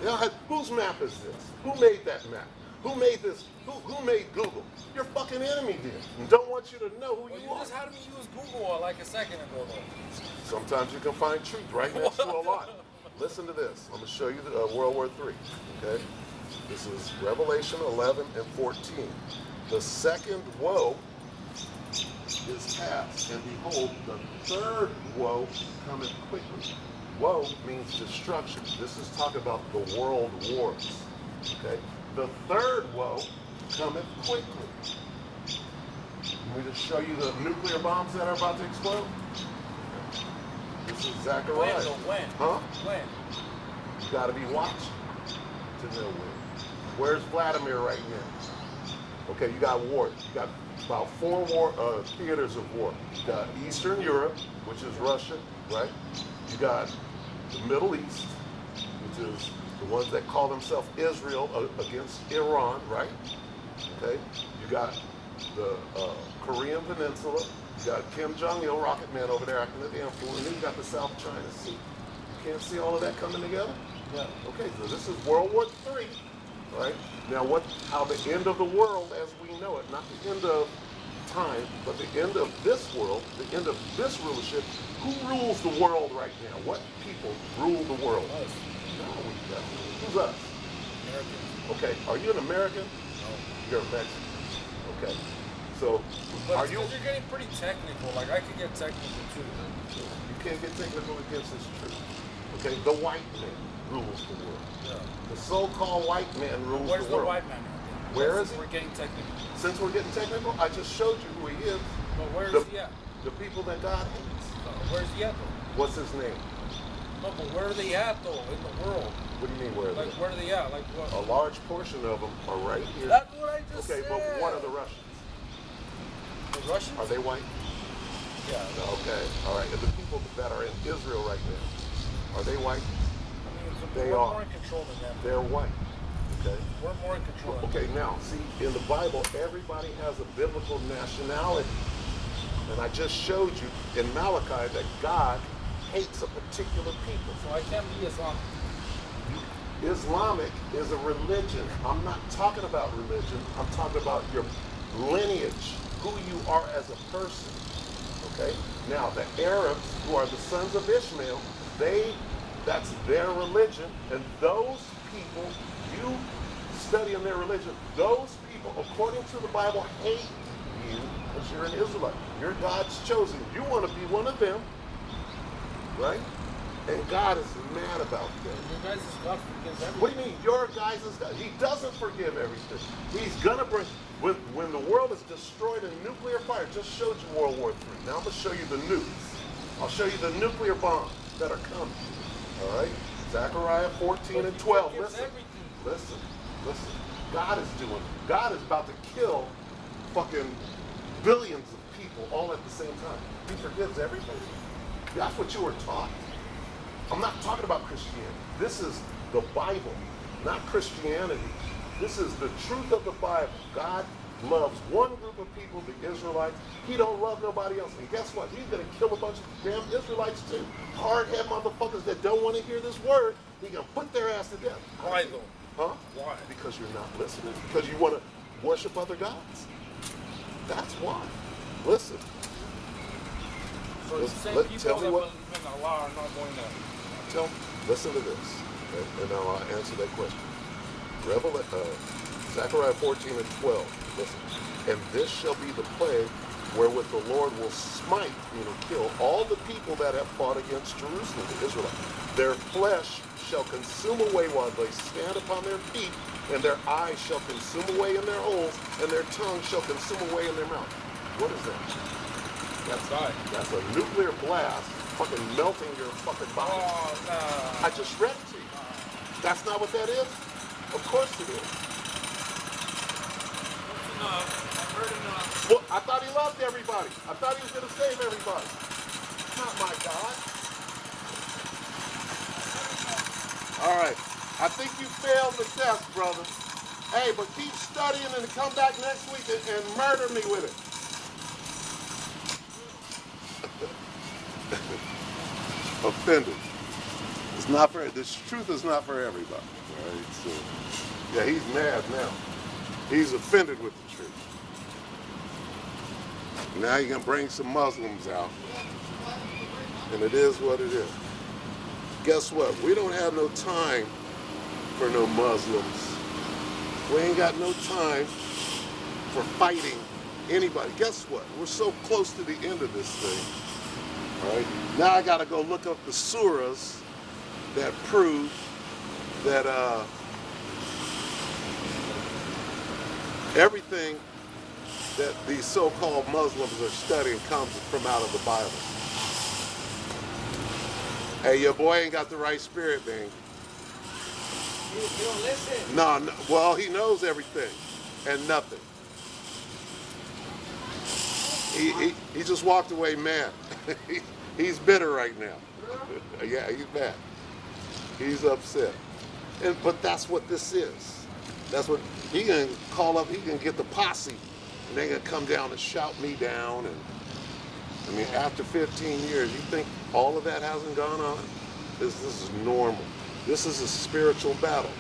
you. Whose map is this? Who made that map? Who made this? Who made Google? Your fucking enemy did. And don't want you to know who Well, you you are. just had me use Google like a second ago though. Sometimes you can find truth right next to a lie. Listen to this. I'm going to show you the, World War III. Okay? This is Revelation 11 and 14. The second woe is past, and behold, the third woe cometh quickly. Woe means destruction. This is talking about the world wars. Okay? The third woe cometh quickly. Let me just show you the nuclear bombs that are about to explode. This is Zechariah. When? though? When? Huh? When? You got to be watching to know when. Where's Vladimir right now? Okay, you got war. You got about four theaters of war. You got Eastern Europe, which is Russia, right? You got the Middle East, which is the ones that call themselves Israel against Iran, right? Okay. You got the Korean Peninsula. You got Kim Jong-il, Rocket Man over there acting a damn fool, and then you got the South China Sea. You can't see all of that coming together? Yeah. Okay, so this is World War III, right? Now how the end of the world as we know it, not the end of time, but the end of this world, the end of this rulership. Who rules the world right now? What people rule the world? Us. No, we don't. Who's us? Americans. Okay, are you an American? No. You're a Mexican. Okay, so But are you? you're getting pretty technical. Like I could get technical too. You can't get technical against this truth. Okay, the white man rules the world. Yeah. The so-called white man rules Where's the the world. white man? Where Since is he? We're getting technical. Since we're getting technical, I just showed you who he is. But where The- is he at? The people that God hates. Where's he at though? What's his name? No, but where are they at though in the world? What do you mean where are Like they? where are they at? Like what? A large portion of them are right here. That's what I just Okay, said. but what are the Russians? The Russians? Are they white? Yeah. Okay, all right. And the people that are in Israel right now, are they white? I mean, They we're are. more in control than them. They're white. Okay. We're more in control. Than Okay, now, see, in the Bible, everybody has a biblical nationality. And I just showed you in Malachi that God hates a particular people. So I can't be Islamic. Islamic is a religion. I'm not talking about religion. I'm talking about your lineage, who you are as a person. Okay? Now, the Arabs, who are the sons of Ishmael, that's their religion. And those people, you studying their religion, those people, according to the Bible, hate you because you're an Israelite. You're God's chosen. You want to be one of them, right? And God is mad about them. You guys is God forgives everything. What do you mean? Your guys is God. He doesn't forgive everything. He's gonna bring when the world is destroyed in nuclear fire. Just showed you World War III. Now I'm gonna show you the nukes. I'll show you the nuclear bombs that are coming. All right. Zechariah 14 and 12. Forgives Listen. everything. Listen. God is doing. God is about to kill fucking billions of people all at the same time. He forgives everything. That's what you were taught. I'm not talking about Christianity. This is the Bible, not Christianity. This is the truth of the Bible. God loves one group of people, the Israelites. He don't love nobody else. And guess what? He's going to kill a bunch of damn Israelites too. Hard-head motherfuckers that don't want to hear this word. He's going to put their ass to death. Why though? Huh? Why? Because you're not listening. Because you want to worship other gods. That's why. Listen. So the same Tell people me that what- believe in Allah are not going to. Listen to this, okay? And I'll answer that question. Zechariah 14 and 12. Listen. And this shall be the plague wherewith the Lord will smite, kill all the people that have fought against Jerusalem, the Israelites. Their flesh shall consume away while they stand upon their feet, and their eyes shall consume away in their holes, and their tongue shall consume away in their mouth. What is that? That's right. That's a nuclear blast fucking melting your fucking body. Oh, nah. I just read it to you. That's not what that is? Of course it is. That's enough. I've heard enough. Well, I thought he loved everybody. I thought he was going to save everybody. Not my God. All right. I think you failed the test, brother. Hey, but keep studying and come back next week and murder me with it. Offended. It's not for, this truth is not for everybody. Right? So, yeah, he's mad now. He's offended with the truth. Now you're going to bring some Muslims out. And it is what it is. Guess what? We don't have no time for no Muslims. We ain't got no time for fighting anybody. Guess what? We're so close to the end of this thing. All right? Now I got to go look up the surahs that prove that everything that these so-called Muslims are studying comes from out of the Bible. Hey, your boy ain't got the right spirit, man. You don't listen. No, well, he knows everything and nothing. He just walked away mad. He's bitter right now. Yeah, he's mad. He's upset. But that's what this is. That's what he can call up. He can get the posse, and they're gonna come down and shout me down. And I mean, after 15 years, you think all of that hasn't gone on? This is normal. This is a spiritual battle.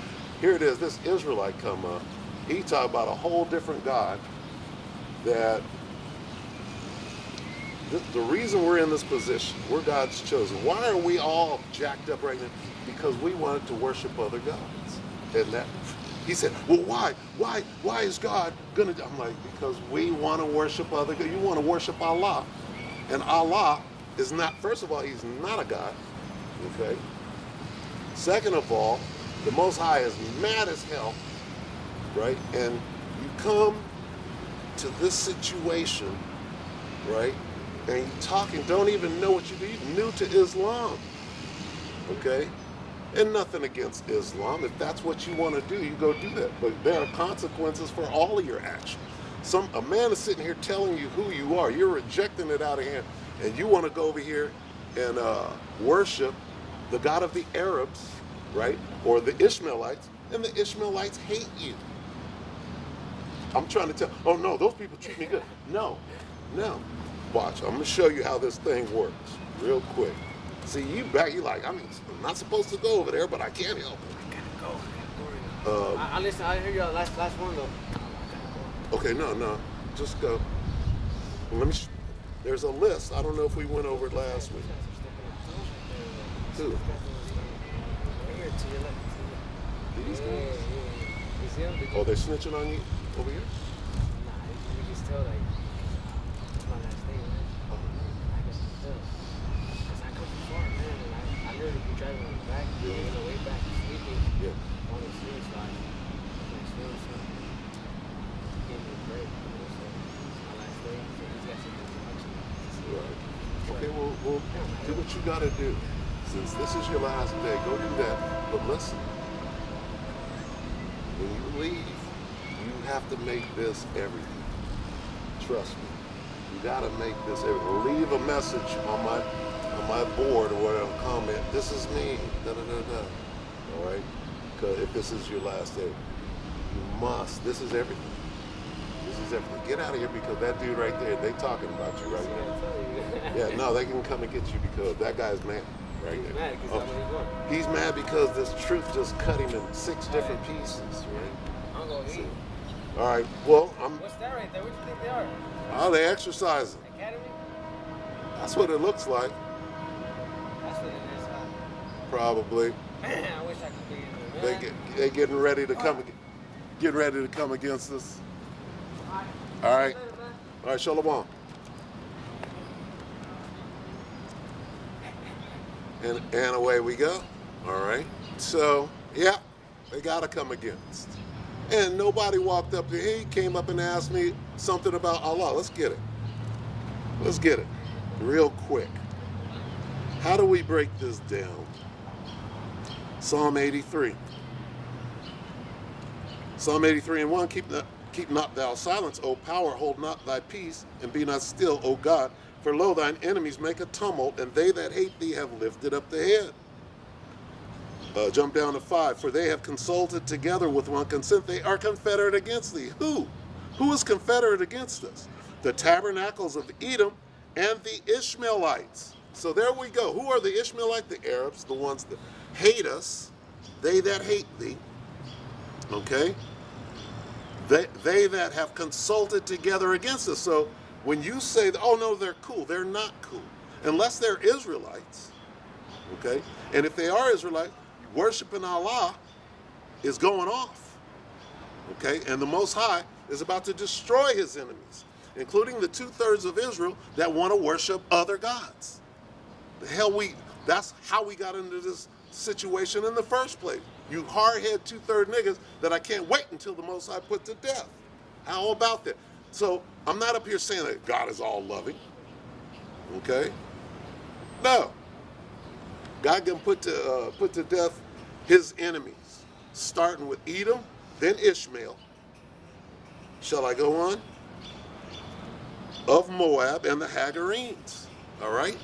Here it is. This Israelite come up. He talked about a whole different God. That the reason we're in this position, we're God's chosen. Why are we all jacked up right now? Because we wanted to worship other gods. And that he said, well, why is God gonna do? I'm like, because we want to worship other gods. You want to worship Allah. And Allah is not, first of all, he's not a God. Okay? Second of all, the Most High is mad as hell, right? And you come to this situation, right? And you talking, don't even know what you do. You're new to Islam, okay? And nothing against Islam. If that's what you want to do, you go do that. But there are consequences for all of your actions. A man is sitting here telling you who you are. You're rejecting it out of hand. And you want to go over here and worship the God of the Arabs, right? Or the Ishmaelites. And the Ishmaelites hate you. I'm trying to tell, oh no, those people treat me good. No. Watch, I'm going to show you how this thing works real quick. See, you like, I'm not supposed to go over there, but I can't help it. I gotta go. I listen. I heard your last one though. Okay, no, just go. Let me. There's a list. I don't know if we went over it last week. Who? These guys? Oh, they're snitching on you over here? Nah, you can just tell like it's my last day, man. I can just tell. Cause I come from far, man, and I literally be driving on the back, on the way back, sleeping. Yeah. On the street side. Next day or something. Gave me a break, you know, so it's my last day. So he's got some introduction. Right. Okay, well, do what you gotta do. Since this is your last day, go do that. But listen, when you leave, you have to make this everything. Trust me. You gotta make this everything. Leave a message on my board or whatever, comment, this is me, da-da-da-da. All right? Because if this is your last day, you must, this is everything. This is everything. Get out of here because that dude right there, they talking about you right now. Yeah, no, they can come and get you because that guy's mad. Right He's there. mad because that's what he's doing. He's mad because this truth just cut him in 6 different pieces, right? I'm gonna eat. All right, well, What's that right there? What do you think they are? Oh, they exercising. Academy? That's what it looks like, That's what it is, huh? probably. Man, I wish I could be in there, man. They getting ready to come against us. All right, shalom. And away we go. All right. So, yeah, they got to come against. And nobody walked up to me. He came up and asked me something about Allah. Let's get it. Real quick. How do we break this down? Psalm 83. Psalm 83 and 1, keep not thou silence, O power, hold not thy peace, and be not still, O God. For lo, thine enemies make a tumult, and they that hate thee have lifted up the head. Jump down to 5. For they have consulted together with one consent. They are confederate against thee. Who? Who is confederate against us? The tabernacles of Edom and the Ishmaelites. So there we go. Who are the Ishmaelites? The Arabs, the ones that hate us. They that hate thee. Okay? They that have consulted together against us. So when you say, oh no, they're cool, they're not cool. Unless they're Israelites. Okay? And if they are Israelites, worshiping Allah is going off. Okay? And the Most High is about to destroy his enemies, including the 2/3 of Israel that want to worship other gods. The hell that's how we got into this situation in the first place. You hard-head 2/3 niggas that I can't wait until the Most High put to death. How about that? So I'm not up here saying that God is all loving. Okay? No. God can put to death his enemies, starting with Edom, then Ishmael. Shall I go on? Of Moab and the Hagarenes. All right?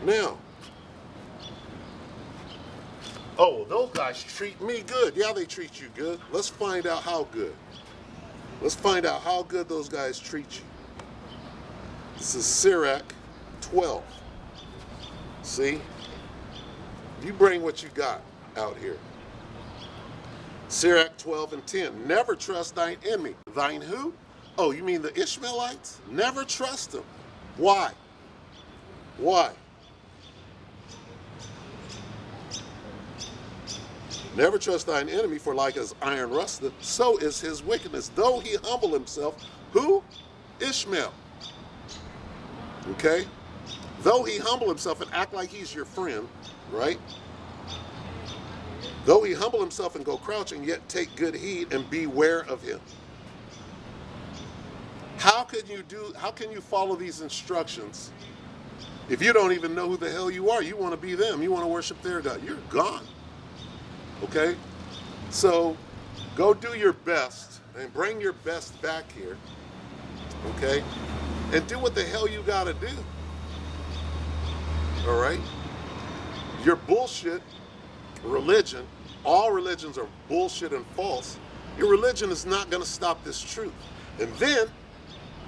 Now, oh, those guys treat me good. Yeah, they treat you good. Let's find out how good. Let's find out how good those guys treat you. This is Sirach 12. See? You bring what you got out here. Sirach 12 and 10. Never trust thine enemy. Thine who? Oh, you mean the Ishmaelites? Never trust them. Why? Why? Never trust thine enemy, for like as iron rusteth, so is his wickedness. Though he humble himself, who? Ishmael. Okay? Though he humble himself and act like he's your friend, right? Though he humble himself and go crouching, yet take good heed and beware of him. How can you follow these instructions if you don't even know who the hell you are? You want to be them. You want to worship their God. You're gone. Okay? So go do your best and bring your best back here. Okay? And do what the hell you got to do. All right? Your bullshit religion, all religions are bullshit and false. Your religion is not going to stop this truth. And then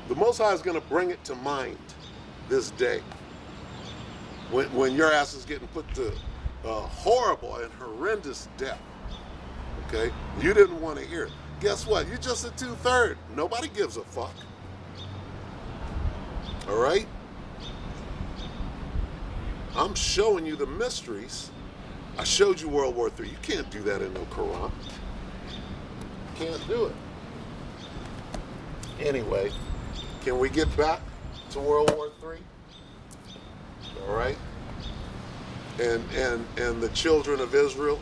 the Most High is going to bring it to mind this day when your ass is getting put to horrible and horrendous death. Okay? You didn't want to hear it. Guess what? You're just a 2/3. Nobody gives a fuck. All right? I'm showing you the mysteries. I showed you World War III. You can't do that in no Quran. Can't do it. Anyway, can we get back to World War III? All right? And the children of Israel,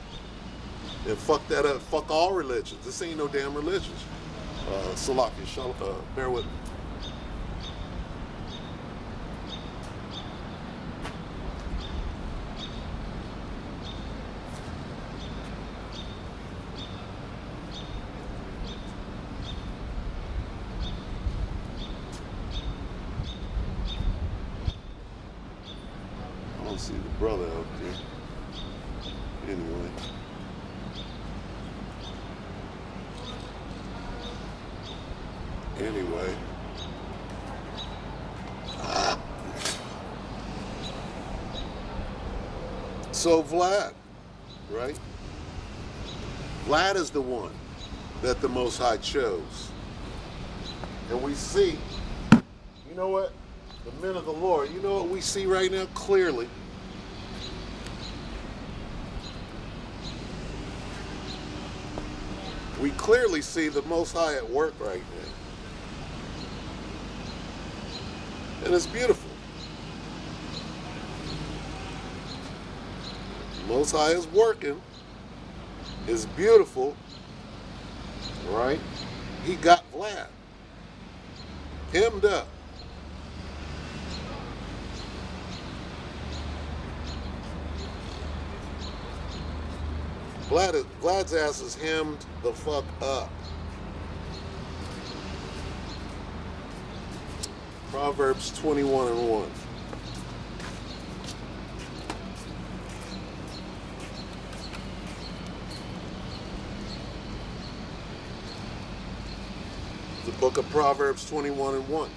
and fuck that up. Fuck all religions. This ain't no damn religions. Salaki, bear with me. I don't see the brother out there. Anyway. So Vlad, right? Vlad is the one that the Most High chose. And we see, you know what? The men of the Lord, you know what we see right now clearly? We clearly see the Most High at work right now. And it's beautiful. The Most High is working. It's beautiful. Right? He got Vlad. Hemmed up. Vlad's ass is hemmed the fuck up. Proverbs 21:1. The book of Proverbs 21:1.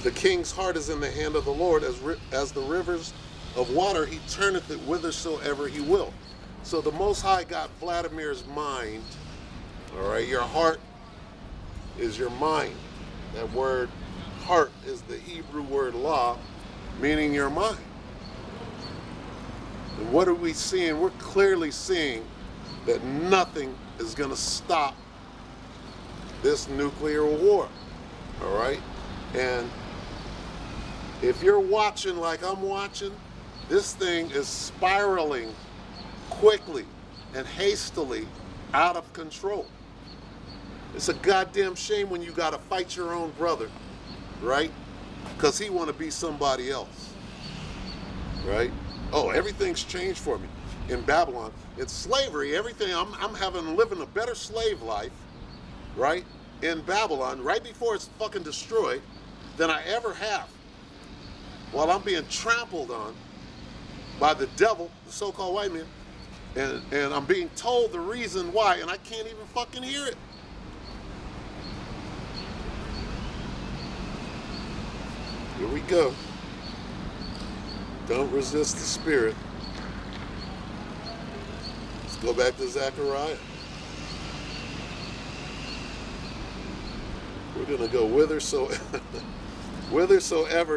The king's heart is in the hand of the Lord, as the rivers of water, he turneth it whithersoever he will. So the Most High got Vladimir's mind. All right, your heart is your mind. That word heart is the Hebrew word law, meaning your mind. And what are we seeing? We're clearly seeing that nothing is going to stop this nuclear war. All right? And if you're watching like I'm watching, this thing is spiraling quickly and hastily out of control. It's a goddamn shame when you got to fight your own brother, right? Because he want to be somebody else, right? Oh, everything's changed for me in Babylon. It's slavery. Everything. I'm living a better slave life, right? In Babylon, right before it's fucking destroyed, than I ever have. While I'm being trampled on by the devil, the so-called white man, and I'm being told the reason why, and I can't even fucking hear it. Here we go. Don't resist the spirit. Let's go back to Zechariah. We're going to go whithersoever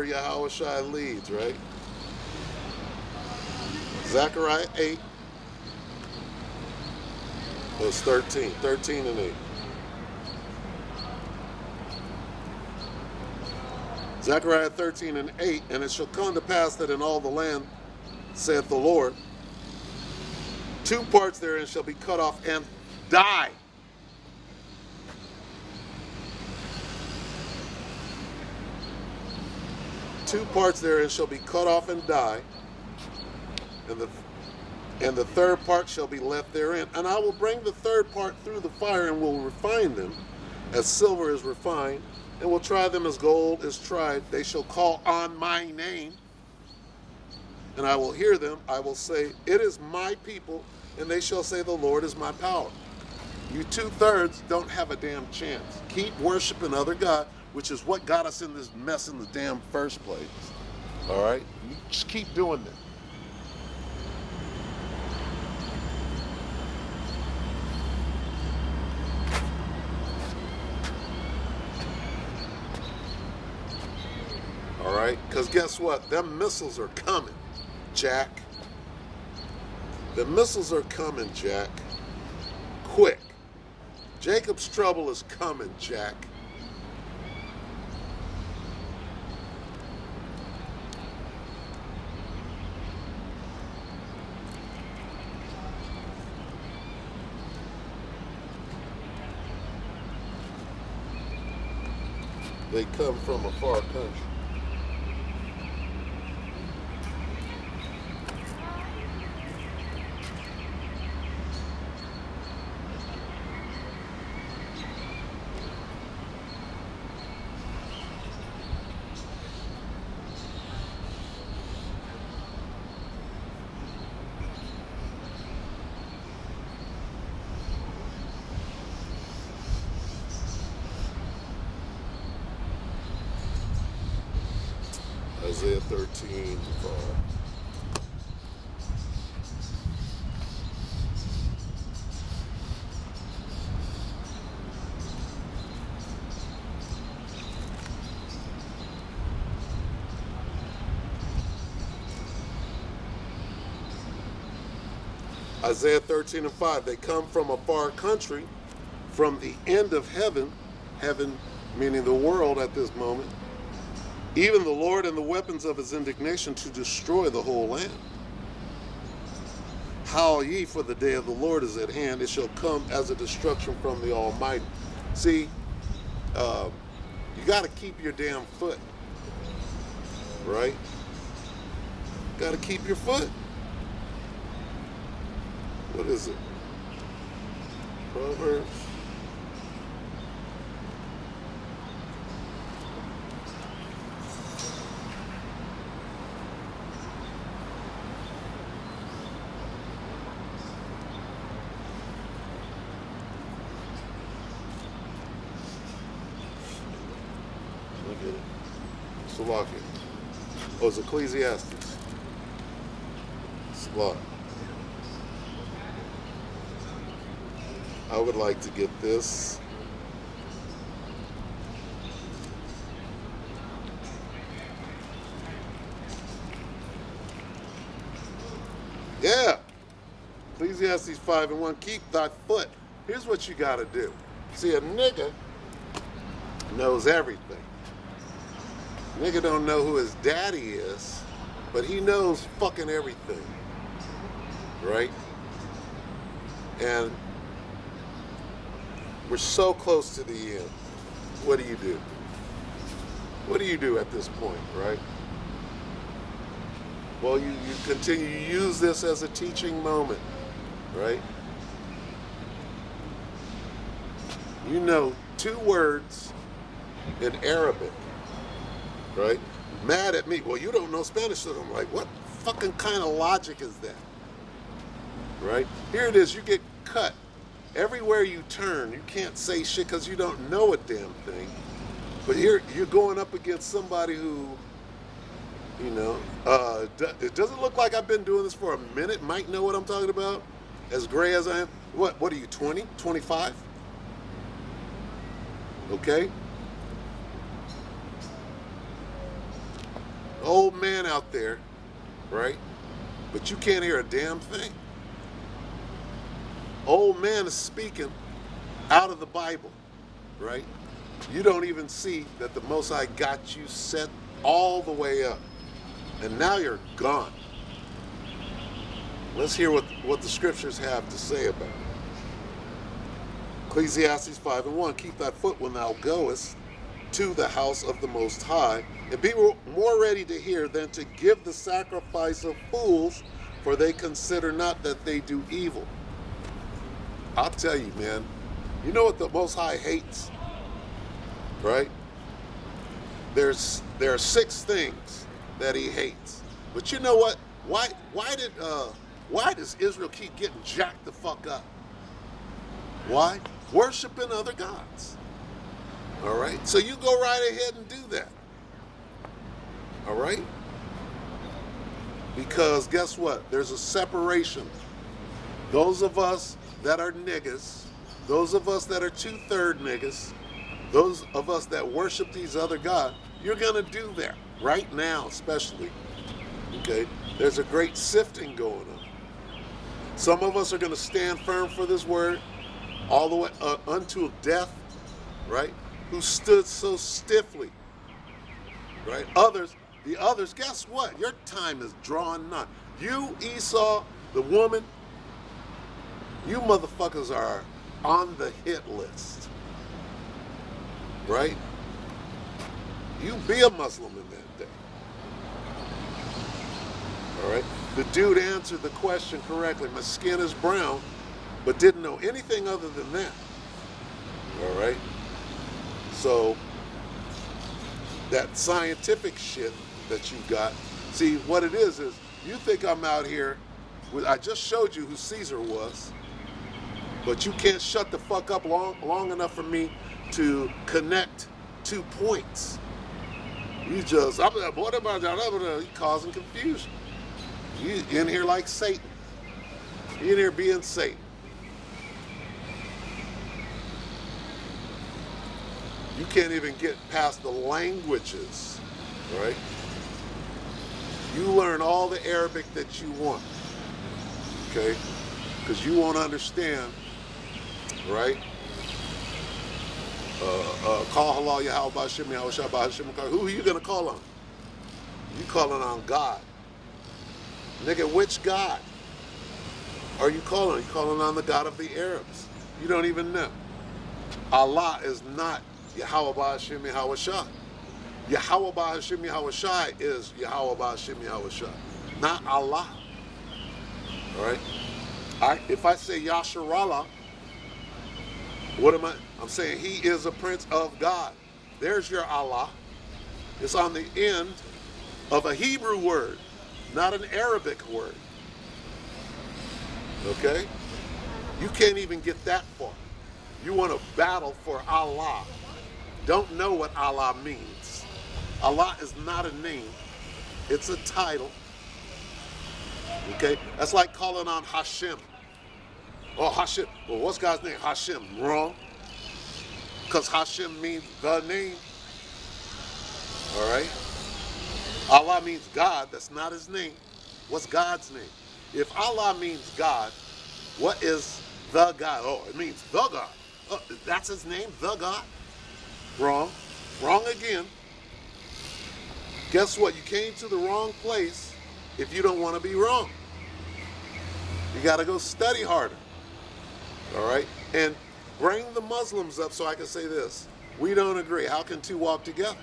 Yahushua leads, right? Zechariah 8, verse 13 and 8. Zechariah 13 and 8, and it shall come to pass that in all the land, saith the Lord, 2 parts therein shall be cut off and die. Two parts therein shall be cut off and die, and the third part shall be left therein. And I will bring the third part through the fire, and will refine them as silver is refined, and will try them as gold is tried. They shall call on my name, and I will hear them. I will say, it is my people, and they shall say, the Lord is my power. You 2/3 don't have a damn chance. Keep worshiping other gods, which is what got us in this mess in the damn first place. All right? You just keep doing that. All right? Because guess what? Them missiles are coming, Jack. The missiles are coming, Jack. Quick. Jacob's trouble is coming, Jack. They come from a far country. Isaiah 13, 5. Isaiah 13 and 5. They come from a far country, from the end of heaven, heaven meaning the world at this moment, even the Lord and the weapons of his indignation to destroy the whole land. Howl ye, for the day of the Lord is at hand. It shall come as a destruction from the Almighty. See, you got to keep your damn foot, right? Got to keep your foot. What is it? Proverbs. Look at it. Salakia. Oh, it's Ecclesiastes. Salakia. I would like to get this. Yeah. Ecclesiastes 5:1. Keep thy foot. Here's what you got to do. See, a nigga knows everything. Nigga don't know who his daddy is, but he knows fucking everything. Right? And we're so close to the end. What do you do? What do you do at this point, right? Well, you continue, you use this as a teaching moment, right? You know 2 words in Arabic, right? Mad at me. Well, you don't know Spanish, so I'm like, what fucking kind of logic is that? Right? Here it is, you get cut. Everywhere you turn, you can't say shit because you don't know a damn thing. But here, you're going up against somebody who, you know, it doesn't look like I've been doing this for a minute. Might know what I'm talking about. As gray as I am. What are you, 20, 25? Okay? Old man out there, right? But you can't hear a damn thing. Old man is speaking out of the Bible, right? You don't even see that the Most High got you set all the way up. And now you're gone. Let's hear what the scriptures have to say about it. Ecclesiastes 5:1. Keep thy foot when thou goest to the house of the Most High, and be more ready to hear than to give the sacrifice of fools, for they consider not that they do evil. I'll tell you, man, you know what the Most High hates, right? There are 6 things that he hates. But you know what? Why does Israel keep getting jacked the fuck up? Why? Worshiping other gods. All right? So you go right ahead and do that. All right? Because guess what? There's a separation. Those of us that are niggas, those of us that are 2/3 niggas, those of us that worship these other gods, you're gonna do that right now, especially. Okay, there's a great sifting going on. Some of us are gonna stand firm for this word, all the way unto death, right? Who stood so stiffly, right? The others, guess what? Your time is drawing nigh. You, Esau, the woman, you motherfuckers are on the hit list, right? You be a Muslim in that day. All right? The dude answered the question correctly. My skin is brown, but didn't know anything other than that. All right? So, that scientific shit that you got, see, what it is you think I'm out here, I just showed you who Caesar was, but you can't shut the fuck up long enough for me to connect 2 points. You just, what about that? You causing confusion. You in here like Satan. You in here being Satan. You can't even get past the languages, right? You learn all the Arabic that you want, okay? Because you won't understand, right? Call halal Yahweh Ba'Shem Yahweh Shabbat Hashem. Who are you gonna call on? You calling on God. Nigga, which God are you calling on? You calling on the God of the Arabs. You don't even know. Allah is not Yahweh Ba'Shem Yahweh Shah. Yahweh Ba'Shem Yahweh Shah is Yahweh Ba'Shem Yahweh Shah, not Allah. All right? If I say Yasharallah, what am I? I'm saying he is a prince of God. There's your Allah. It's on the end of a Hebrew word, not an Arabic word. Okay? You can't even get that far. You want to battle for Allah. Don't know what Allah means. Allah is not a name. It's a title. Okay? That's like calling on Hashem. Oh, Hashem. Well, what's God's name? Hashem. Wrong. Because Hashem means the name. All right? Allah means God. That's not his name. What's God's name? If Allah means God, what is the God? Oh, it means the God. Oh, that's his name? The God? Wrong. Wrong again. Guess what? You came to the wrong place if you don't want to be wrong. You got to go study harder. All right? And bring the Muslims up so I can say this. We don't agree. How can two walk together?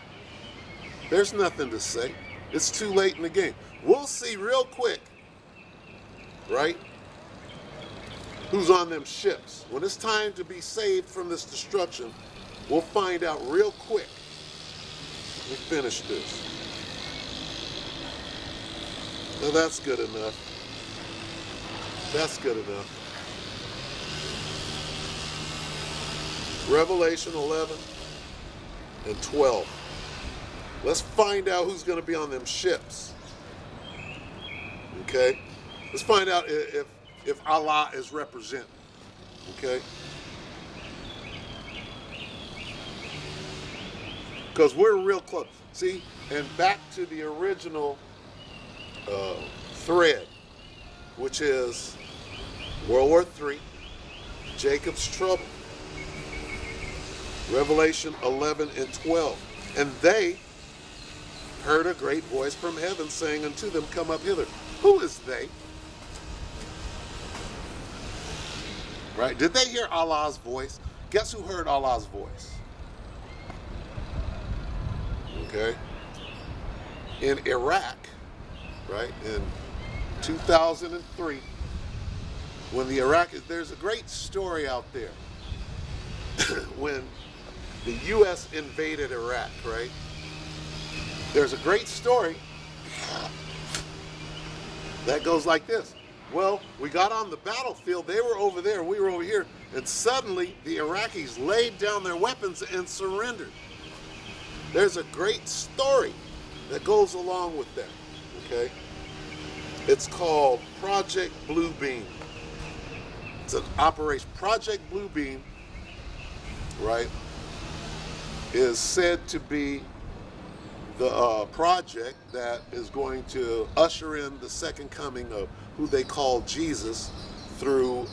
There's nothing to say. It's too late in the game. We'll see real quick, right, who's on them ships. When it's time to be saved from this destruction, we'll find out real quick. Let me finish this. Now that's good enough. That's good enough. Revelation 11 and 12. Let's find out who's going to be on them ships. Okay? Let's find out if Allah is represented. Okay? Because we're real close. See? And back to the original thread, which is World War III, Jacob's trouble. Revelation 11 and 12. And they heard a great voice from heaven saying unto them, come up hither. Who is they? Right? Did they hear Allah's voice? Guess who heard Allah's voice? Okay? In Iraq, right? In 2003, when the Iraqis, there's a great story out there. When the U.S. invaded Iraq, right? There's a great story that goes like this. Well, we got on the battlefield, they were over there, we were over here, and suddenly the Iraqis laid down their weapons and surrendered. There's a great story that goes along with that, okay? It's called Project Bluebeam. It's an operation. Project Bluebeam, right, is said to be the project that is going to usher in the second coming of who they call Jesus through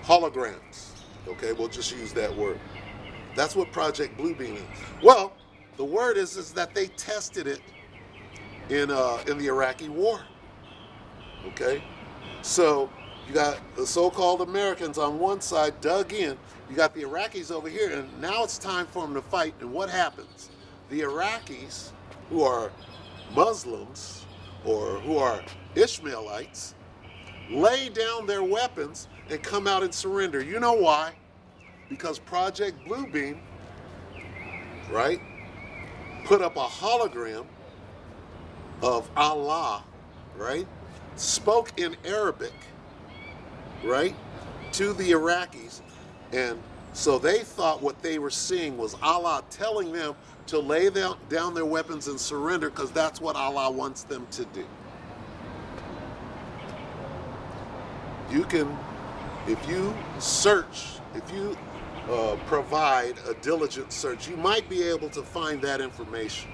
holograms. Okay, we'll just use that word. That's what Project Bluebeam is. Well, the word is that they tested it in the Iraqi war. Okay, so you got the so-called Americans on one side dug in. You got the Iraqis over here, and now it's time for them to fight. And what happens? The Iraqis, who are Muslims or who are Ishmaelites, lay down their weapons and come out and surrender. You know why? Because Project Bluebeam, right, put up a hologram of Allah, right, spoke in Arabic, right, to the Iraqis, and so they thought what they were seeing was Allah telling them to lay down their weapons and surrender, because that's what Allah wants them to do. You can, if you search, if you provide a diligent search, you might be able to find that information.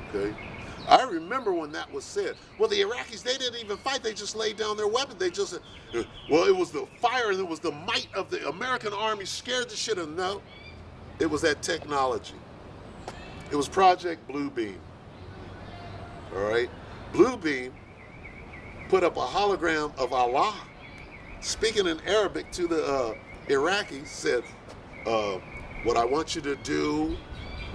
Okay? I remember when that was said. Well, the Iraqis, they didn't even fight. They just laid down their weapons. They just said, well, it was the fire and it was the might of the American army scared the shit out of them. No, it was that technology. It was Project Bluebeam. All right? Bluebeam put up a hologram of Allah, speaking in Arabic to the Iraqis, said, what I want you to do,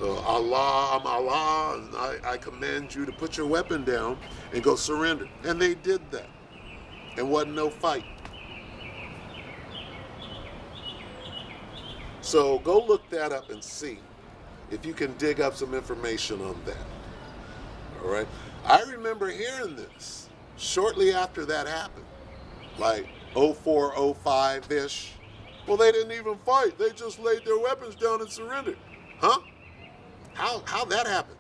Allah, I'm Allah, and I command you to put your weapon down and go surrender. And they did that. and wasn't no fight. So go look that up and see if you can dig up some information on that. All right. I remember hearing this shortly after that happened, like 04, 05-ish. Well, they didn't even fight. They just laid their weapons down and surrendered. Huh? How that happened?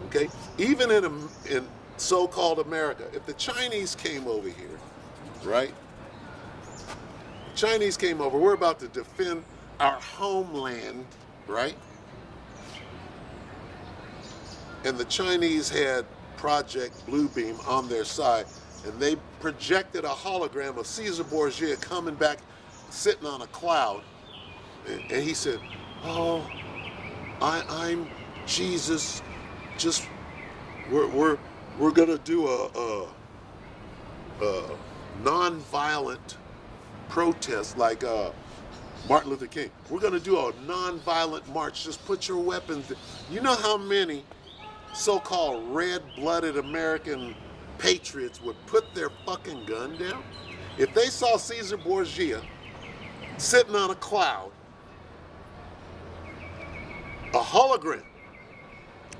Okay. Even in so-called America, if the Chinese came over here, right? Chinese came over. We're about to defend our homeland, right? And the Chinese had Project Bluebeam on their side, and they projected a hologram of Caesar Borgia coming back, sitting on a cloud, and he said, "Oh, I'm Jesus. Just we're gonna do a non-violent protest like Martin Luther King. We're gonna do a non-violent march. Just put your weapons." You know how many so-called red-blooded American patriots would put their fucking gun down if they saw Caesar Borgia sitting on a cloud, a hologram,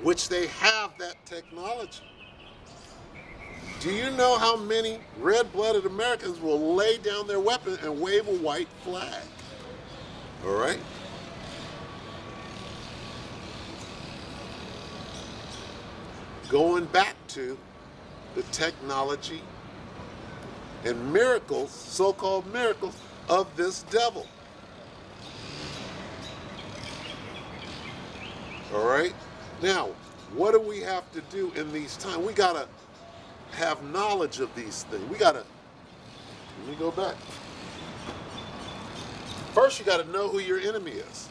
which they have that technology. Do you know how many red-blooded Americans will lay down their weapon and wave a white flag? All right? Going back to the technology and miracles, so-called miracles, of this devil. All right? Now, what do we have to do in these times? We got to have knowledge of these things. We got to, let me go back. First, you got to know who your enemy is.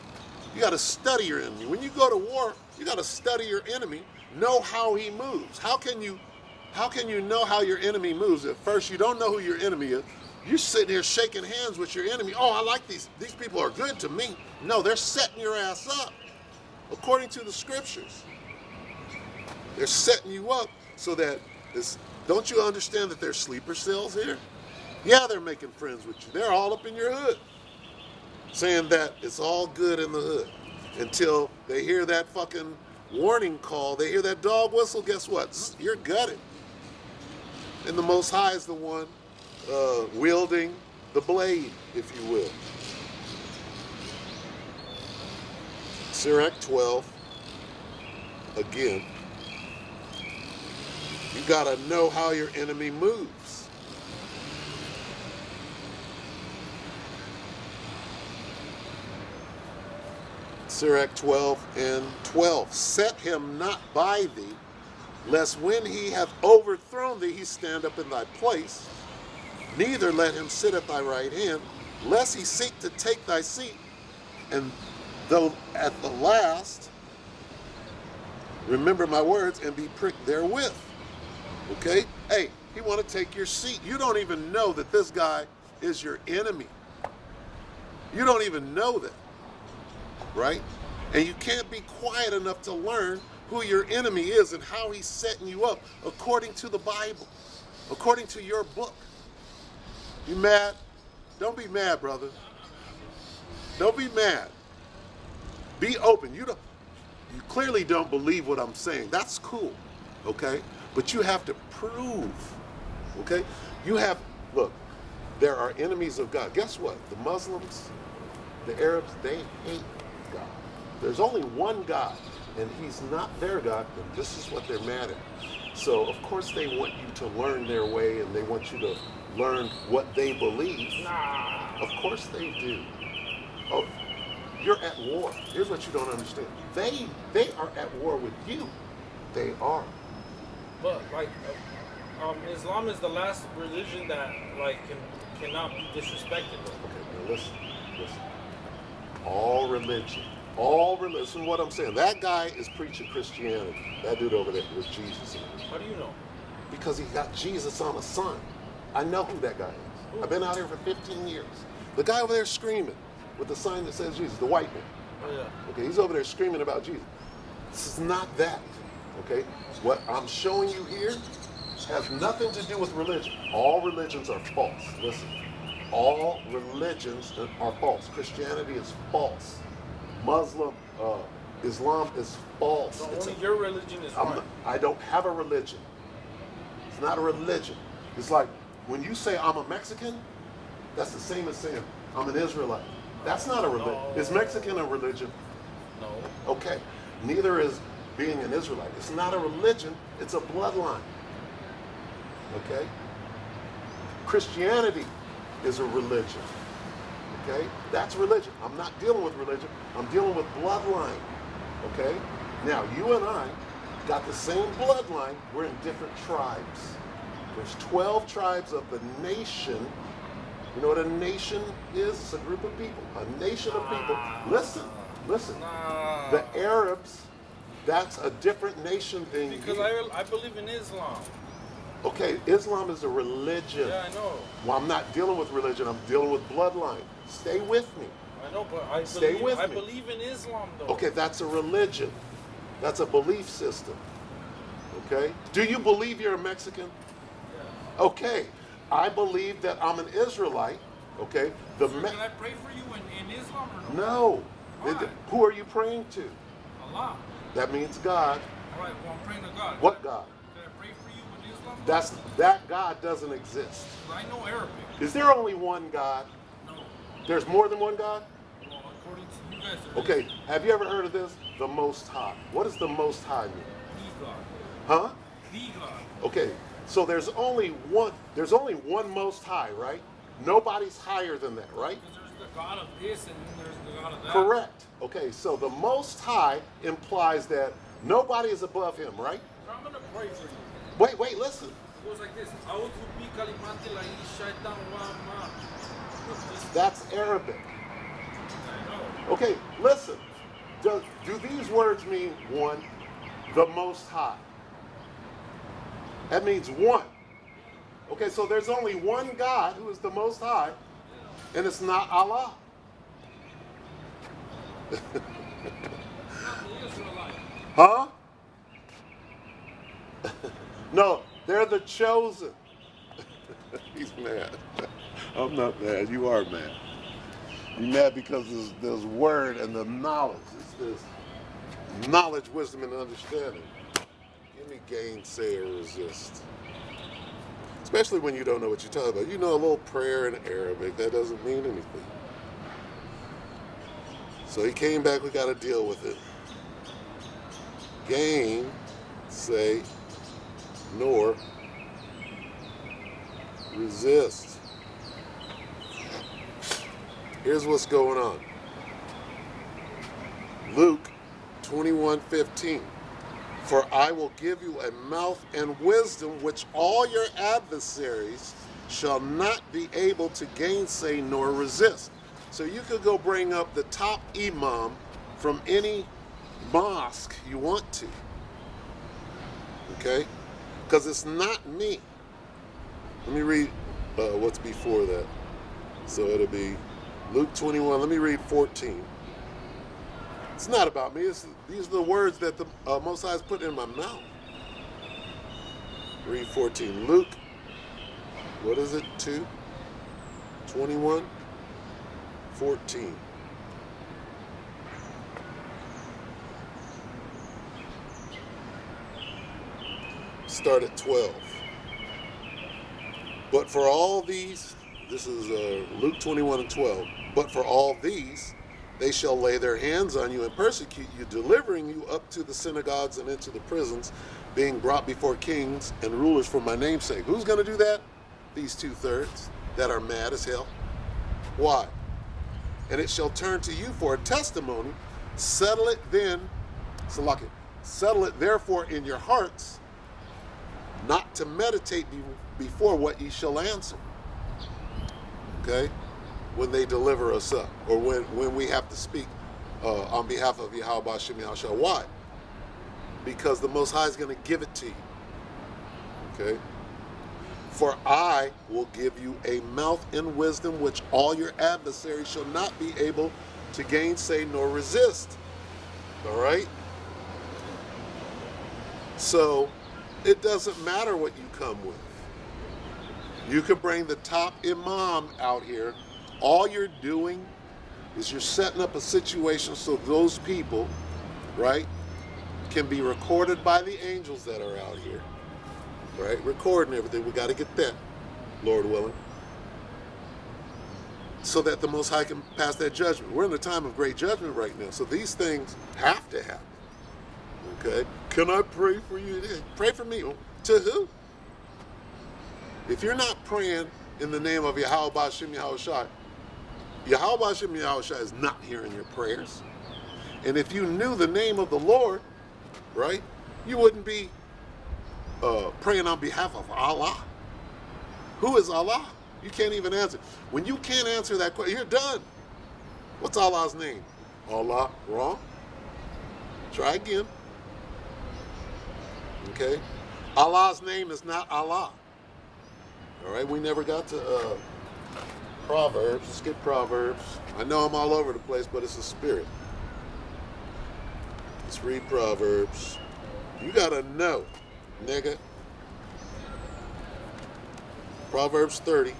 You got to study your enemy. When you go to war, you got to study your enemy, know how he moves. How can you know how your enemy moves? At first, you don't know who your enemy is. You're sitting here shaking hands with your enemy. Oh, I like these people are good to me. No, they're setting your ass up. According to the scriptures, they're setting you up so that don't you understand that there's sleeper cells here? Yeah, they're making friends with you. They're all up in your hood, saying that it's all good in the hood until they hear that fucking warning call. They hear that dog whistle. Guess what? Zzz, you're gutted. And the Most High is the one wielding the blade, if you will. Sirach 12, again, you got to know how your enemy moves. Sirach 12 and 12. Set him not by thee, lest when he hath overthrown thee, he stand up in thy place. Neither let him sit at thy right hand, lest he seek to take thy seat. And though at the last, remember my words and be pricked therewith. Okay? Hey, he want to take your seat. You don't even know that this guy is your enemy. You don't even know that. Right? And you can't be quiet enough to learn who your enemy is and how he's setting you up according to the Bible, according to your book. You mad? Don't be mad, brother. Don't be mad. Be open. You clearly don't believe what I'm saying. That's cool, okay? But you have to prove, okay? Look, there are enemies of God. Guess what? The Muslims, the Arabs, they hate God. There's only one God, and he's not their God, and this is what they're mad at. So, of course, they want you to learn their way, and they want you to learn what they believe. Of course they do. Oh, you're at war. Here's what you don't understand. They are at war with you. They are. But like, Islam is the last religion that like cannot be disrespected. Okay, now listen. All religion. Listen to what I'm saying. That guy is preaching Christianity. That dude over there was Jesus. How do you know? Because he got Jesus on a sign. I know who that guy is. I've been out here for 15 years. The guy over there screaming with the sign that says Jesus, the white man. Oh yeah. Okay, he's over there screaming about Jesus. This is not that. Okay? What I'm showing you here has nothing to do with religion. All religions are false. Listen, all religions are false. Christianity is false. Muslim, Islam is false. So It's only your religion is right. I don't have a religion. It's not a religion. It's like when you say I'm a Mexican, that's the same as saying I'm an Israelite. That's not a religion. No. Is Mexican a religion? No. Okay. Neither is being an Israelite. It's not a religion, it's a bloodline. Okay? Christianity is a religion. Okay? That's religion. I'm not dealing with religion, I'm dealing with bloodline. Okay? Now, you and I got the same bloodline, we're in different tribes. There's 12 tribes of the nation. You know what a nation is? It's a group of people. A nation of people. Listen. Nah. The Arabs, that's a different nation than Because you. I believe in Islam. Okay, Islam is a religion. Yeah, I know. Well, I'm not dealing with religion. I'm dealing with bloodline. Stay with me. I know, but I believe in Islam though. Okay, that's a religion. That's a belief system. Okay? Do you believe you're a Mexican? Yeah. Okay. I believe that I'm an Israelite. Okay? So can I pray for you in Islam or no? No. Why? Who are you praying to? Allah. That means God. All right, well, I'm praying to God. What God? Can I pray for you in Islam? That God doesn't exist. I know Arabic. Is there only one God? No. There's more than one God? Well, according to you guys, there Okay, have you ever heard of this? The Most High. What does the Most High mean? is the God. Huh? The God. Okay, so there's only one Most High, right? Nobody's higher than that, right? Because there's the God of this and then there's the God of that. Correct. Okay, so the Most High implies that nobody is above him, right? So I'm going to pray for you. Wait, listen. It goes like this. أعوذ بكلمات الله الشيطان وما. That's Arabic. I know. Okay, listen. Do these words mean one? The Most High. That means one. Okay, so there's only one God who is the Most High, and it's not Allah. Not the Israelite. Huh? No, they're the chosen. He's mad. I'm not mad. You are mad. You're mad because there's word and the knowledge. It's this knowledge, wisdom, and understanding. Give me gainsayer resist. Especially when you don't know what you're talking about. You know a little prayer in Arabic. That doesn't mean anything. So he came back. We got to deal with it. Gain, say, nor resist. Here's what's going on. Luke 21:15. For I will give you a mouth and wisdom which all your adversaries shall not be able to gainsay nor resist. So you could go bring up the top imam from any mosque you want to. Okay? Because it's not me. Let me read what's before that. So it'll be Luke 21. Let me read 14. It's not about me. These are the words that the Most High has put in my mouth. Read 14. Luke, what is it? 2? 21? 14. Start at 12. But for all these, this is Luke 21:12. But for all these, they shall lay their hands on you and persecute you, delivering you up to the synagogues and into the prisons, being brought before kings and rulers for my name's sake. Who's going to do that? These 2/3 that are mad as hell. Why? And it shall turn to you for a testimony. Settle it then, Salaki, settle it therefore in your hearts, not to meditate before what ye shall answer. Okay? When they deliver us up, or when we have to speak on behalf of Yahweh Shem Yahshua. Why? Because the Most High is going to give it to you. Okay? For I will give you a mouth and wisdom which all your adversaries shall not be able to gainsay nor resist. All right? So, It doesn't matter what you come with. You can bring the top imam out here. All you're doing is you're setting up a situation so those people, right, can be recorded by the angels that are out here, right? Recording everything. We got to get that, Lord willing, so that the Most High can pass that judgment. We're in a time of great judgment right now, so these things have to happen. Okay? Can I pray for you? Pray for me. To who? If you're not praying in the name of Yahweh B'Shem Yahushai, Yahweh B'Shem Yahushai is not hearing your prayers. And if you knew the name of the Lord, right, you wouldn't be praying on behalf of Allah. Who is Allah? You can't even answer. When you can't answer that question, you're done. What's Allah's name? Allah. Wrong. Try again. Okay? Allah's name is not Allah. All right? We never got to Proverbs. Let's get Proverbs. I know I'm all over the place, but it's a spirit. Let's read Proverbs. You got to know, nigga. Proverbs 30.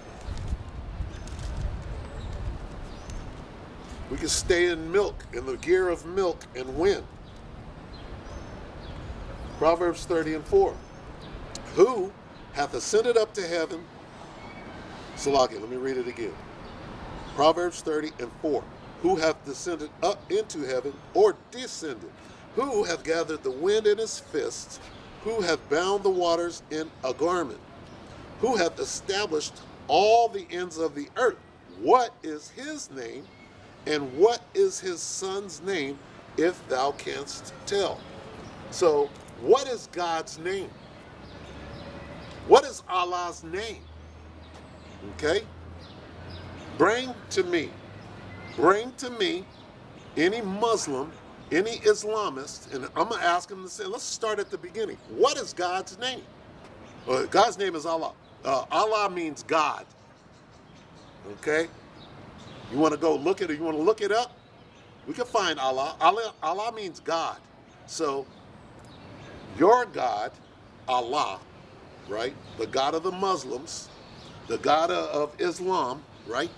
We can stay in milk, in the gear of milk, and win. Proverbs 30 and 4. Who hath ascended up to heaven? Salaki, let me read it again. Proverbs 30 and 4. Who hath descended up into heaven, or descended? Who hath gathered the wind in his fists? Who hath bound the waters in a garment? Who hath established all the ends of the earth? What is his name? And what is his son's name, if thou canst tell? So, what is God's name? What is Allah's name? Okay? Bring to me any Muslim, any Islamist, and I'm going to ask him to say, let's start at the beginning. What is God's name? God's name is Allah. Allah means God. Okay? You want to go look at it? You want to look it up? We can find Allah. Allah means God. So, your God, Allah, right? The God of the Muslims, the God of Islam, right?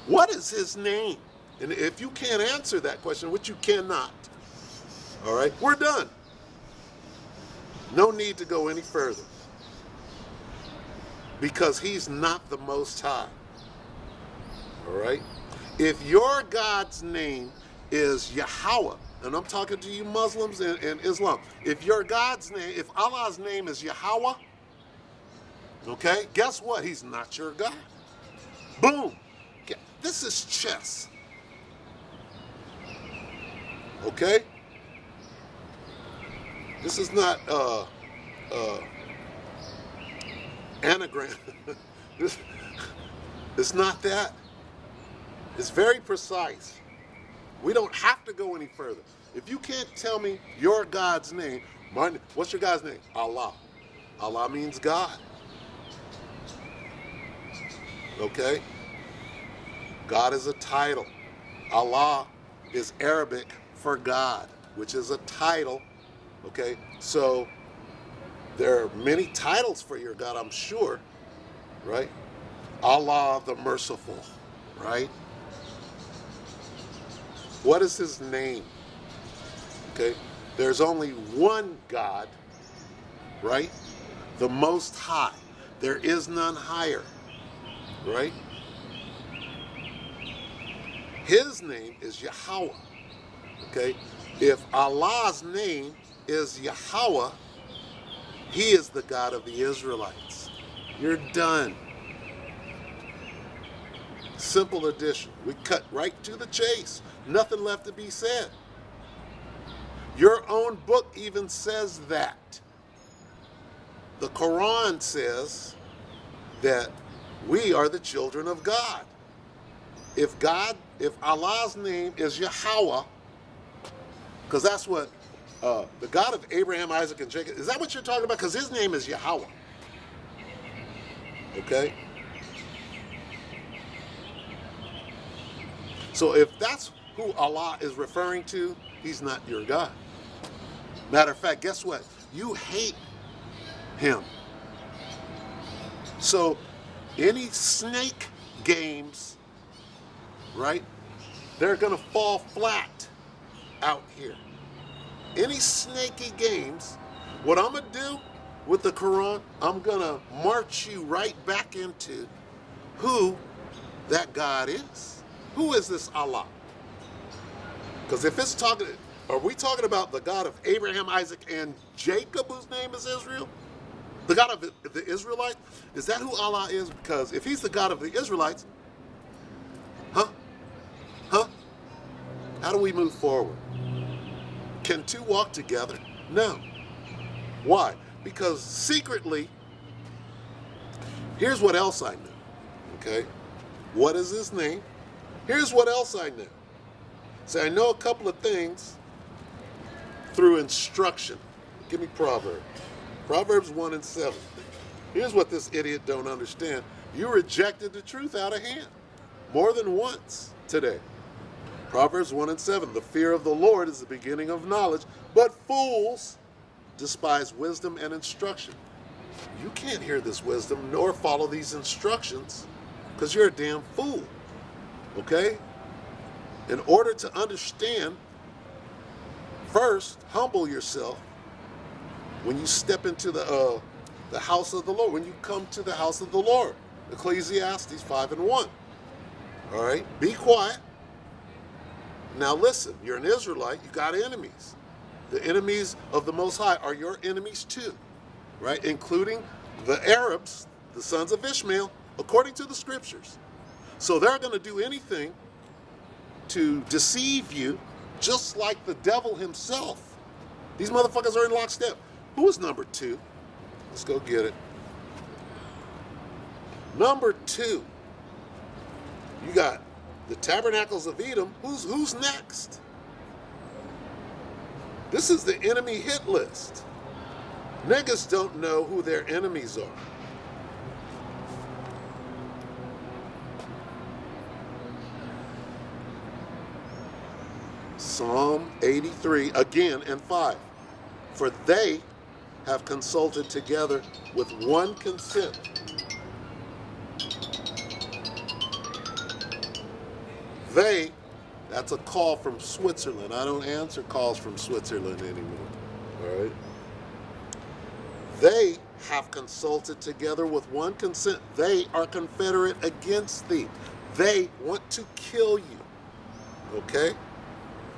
What is his name? And if you can't answer that question, which you cannot, all right, we're done. No need to go any further. Because he's not the Most High. All right? If your God's name is Yahweh, and I'm talking to you Muslims and Islam, if your God's name, if Allah's name is Yahweh, okay, guess what? He's not your God. Boom. Okay. This is chess. Okay? This is not anagram. It's not that. It's very precise. We don't have to go any further. If you can't tell me your God's name, what's your God's name? Allah. Allah means God. Okay? God is a title. Allah is Arabic for God, which is a title. Okay? So there are many titles for your God, I'm sure. Right? Allah the Merciful. Right? What is his name? Okay? There's only one God, right? The Most High. There is none higher, right? His name is Yahweh, okay? If Allah's name is Yahweh, he is the God of the Israelites. You're done. Simple addition. We cut right to the chase. Nothing left to be said. Your own book even says that. The Quran says that we are the children of God. If Allah's name is Yahweh, because that's what the God of Abraham, Isaac, and Jacob, is that what you're talking about? Because his name is Yahweh. Okay? So if that's who Allah is referring to, he's not your God. Matter of fact, guess what? You hate him. So any snake games, right, they're going to fall flat out here. Any snaky games, what I'm going to do with the Quran, I'm going to march you right back into who that God is. Who is this Allah? Because if it's talking, are we talking about the God of Abraham, Isaac, and Jacob, whose name is Israel? The God of the Israelites? Is that who Allah is? Because if he's the God of the Israelites, huh? How do we move forward? Can two walk together? No. Why? Because secretly, here's what else I knew. Okay? What is his name? Here's what else I knew. So I know a couple of things through instruction. Give me Proverbs. Proverbs 1 and 7. Here's what this idiot don't understand. You rejected the truth out of hand more than once today. Proverbs 1 and 7. The fear of the Lord is the beginning of knowledge, but fools despise wisdom and instruction. You can't hear this wisdom nor follow these instructions because you're a damn fool. Okay? In order to understand, first, humble yourself when you step into the house of the Lord, when you come to the house of the Lord. Ecclesiastes 5 and 1. All right? Be quiet. Now listen, you're an Israelite, you got enemies. The enemies of the Most High are your enemies too, right? Including the Arabs, the sons of Ishmael, according to the scriptures. So they're going to do anything to deceive you, just like the devil himself. These motherfuckers are in lockstep. Who is number 2? Let's go get it. Number 2. You got the Tabernacles of Edom. Who's next? This is the enemy hit list. Niggas don't know who their enemies are. Psalm 83, again, and 5. For they have consulted together with one consent. They, that's a call from Switzerland. I don't answer calls from Switzerland anymore. All right? They have consulted together with one consent. They are confederate against thee. They want to kill you. Okay?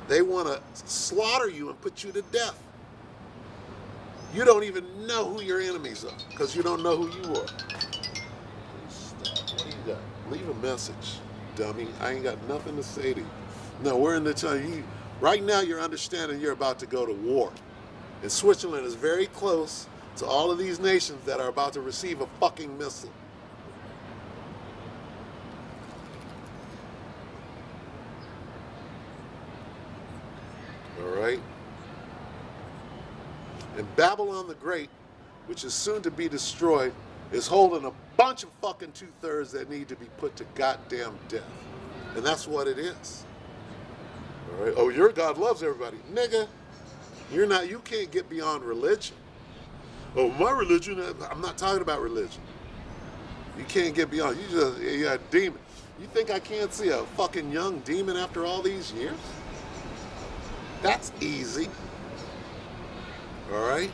They want to slaughter you and put you to death. You don't even know who your enemies are because you don't know who you are. What do you got? Leave a message, dummy. I ain't got nothing to say to you. No, we're in the time. Right now you're understanding you're about to go to war. And Switzerland is very close to all of these nations that are about to receive a fucking missile. All right? And Babylon the Great, which is soon to be destroyed, is holding a bunch of fucking 2/3 that need to be put to goddamn death. And that's what it is. All right? Oh, your God loves everybody. Nigga, you're not, you can't get beyond religion. Oh, my religion, I'm not talking about religion. You can't get beyond, you're a demon. You think I can't see a fucking young demon after all these years? That's easy. All right?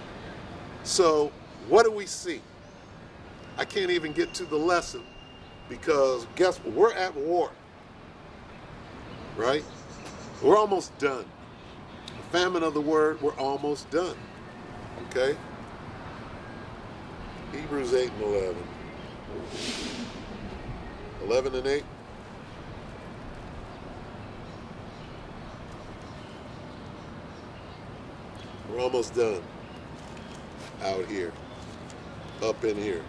So, what do we see? I can't even get to the lesson because guess what? We're at war. Right? We're almost done. The famine of the word, we're almost done. Okay? Hebrews 8 and 11. 11 and 8. We're almost done. Out here. Up in here.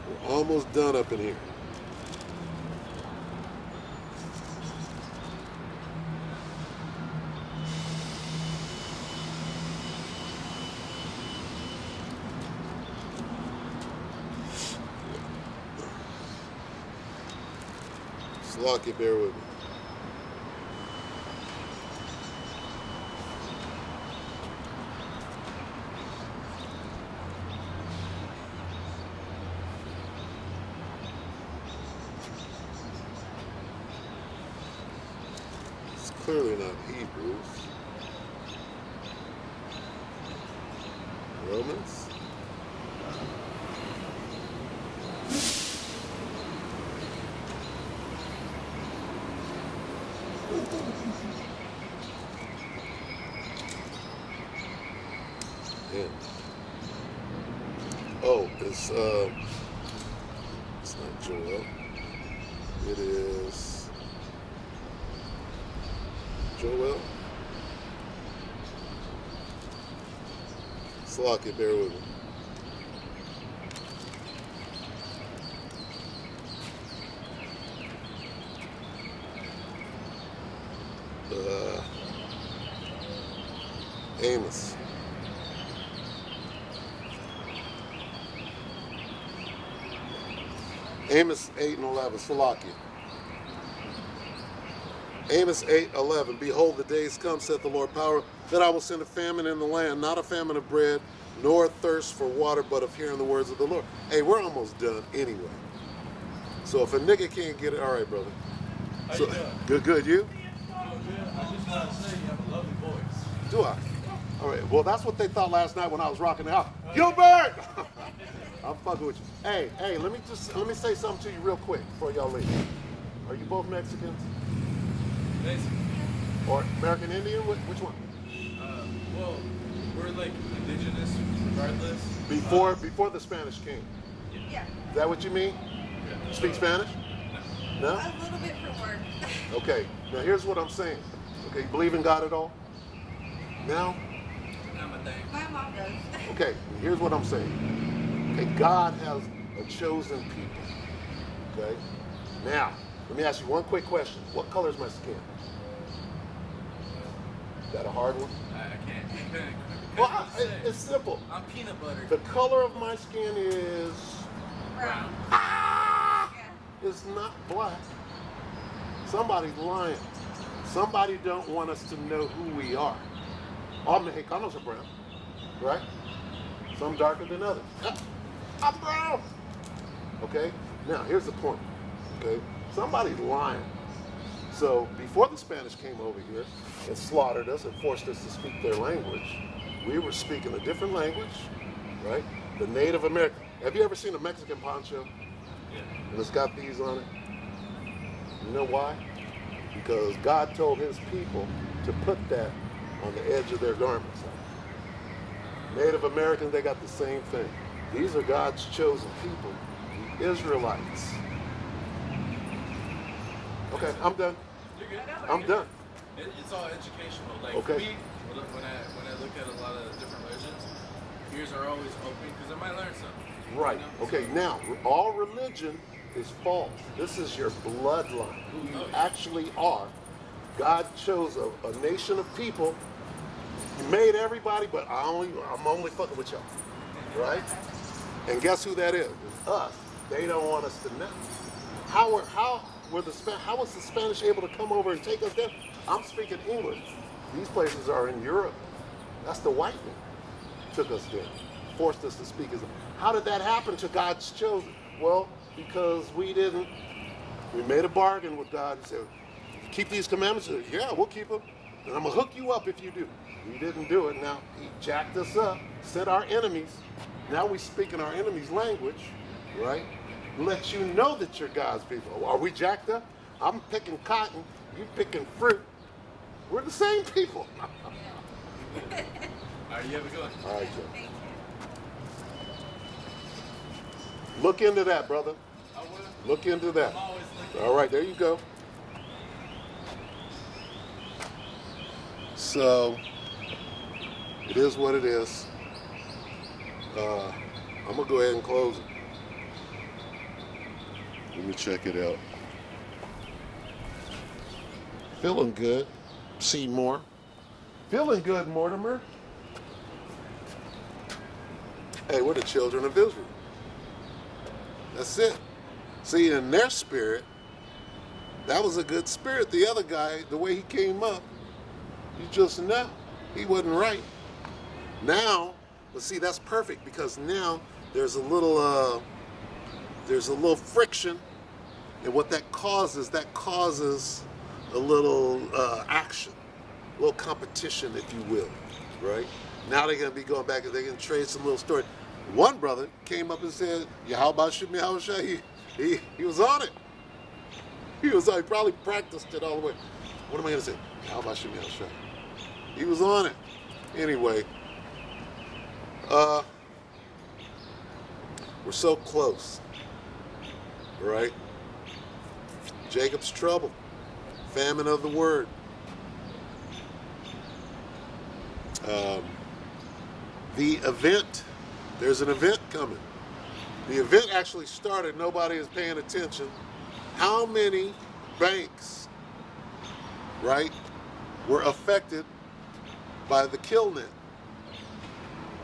We're almost done up in here. Slocky, bear with me. clearly not Hebrews. Romans. Yeah. Oh, it's not Joel. It is Joel. Slocky, bear with me. Amos. Amos 8 and 11, Salakia. Amos 8:11. Behold, the days come, saith the Lord power, that I will send a famine in the land, not a famine of bread, nor a thirst for water, but of hearing the words of the Lord. Hey, we're almost done anyway. So if a nigga can't get it, all right, brother. How So, you doing? good, you? Doing good. I just want to say you have a lovely voice. Do I? All right, well, that's what they thought last night when I was rocking out. Gilbert! I'm fucking with you. Hey, let me say something to you real quick before y'all leave. Are you both Mexicans? Basically. Or American Indian? Which one? Well, we're like indigenous regardless. Before the Spanish came. Yeah, Is that what you mean? Yeah. Speak Spanish? No? a little bit for work. Okay, now here's what I'm saying. Okay, you believe in God at all? Now? Not my thing. My mom does. Okay, here's what I'm saying. Okay, God has a chosen people. Okay? Now, let me ask you one quick question. What color is my skin? Is that a hard one? I can't. Well, it's simple. I'm peanut butter. The color of my skin is... Brown. Ah! Yeah. It's not black. Somebody's lying. Somebody don't want us to know who we are. All Mexicanos are brown, right? Some darker than others. I'm brown. Okay? Now, here's the point. Okay? Somebody's lying. So, before the Spanish came over here and slaughtered us and forced us to speak their language, we were speaking a different language, right? The Native American. Have you ever seen a Mexican poncho? Yeah. And it's got these on it? You know why? Because God told his people to put that on the edge of their garments. Native Americans, they got the same thing. These are God's chosen people, the Israelites. Okay, I'm done. You're good. I'm done. It's all educational. Like Okay. for me, when I look at a lot of different religions, ears are always open because I might learn something. Right. You know? Okay, now, all religion is false. This is your bloodline, who you actually are. God chose a nation of people. He made everybody, but I'm only fucking with y'all. Right? And guess who that is? It's us. They don't want us to know. How was the Spanish able to come over and take us down? I'm speaking English. These places are in Europe. That's the white man took us down, forced us to speak as. How did that happen to God's chosen? Well, because we made a bargain with God and said, keep these commandments? Yeah, we'll keep them. And I'm going to hook you up if you do. We didn't do it. Now, he jacked us up, sent our enemies. Now we speak in our enemies' language, right? Let you know that you're God's people. Are we jacked up? I'm picking cotton, you picking fruit. We're the same people. All right, you have a good one. All right, Joe. Thank you. Look into that, brother. I will. Look into that. I'm always looking. All right, there you go. So, it is what it is. I'm going to go ahead and close it. Let me check it out. Feeling good. Seymour. Feeling good, Mortimer. Hey, we're the children of Israel. That's it. See, in their spirit, that was a good spirit. The other guy, the way he came up, you just know he wasn't right. Now, but see, that's perfect because now there's a little friction, and what that causes a little action, a little competition, if you will, right? Now they're going to be going back and they're going to trade some little story. One brother came up and said, "Yeah, how about Shimei Yahushua?" He was on it. He probably practiced it all the way. What am I going to say? How about Shimei Yahushua? He was on it. Anyway, we're so close, right? Jacob's trouble, famine of the word. The event, there's an event coming. The event actually started, nobody is paying attention. How many banks, right, were affected by the KillNet?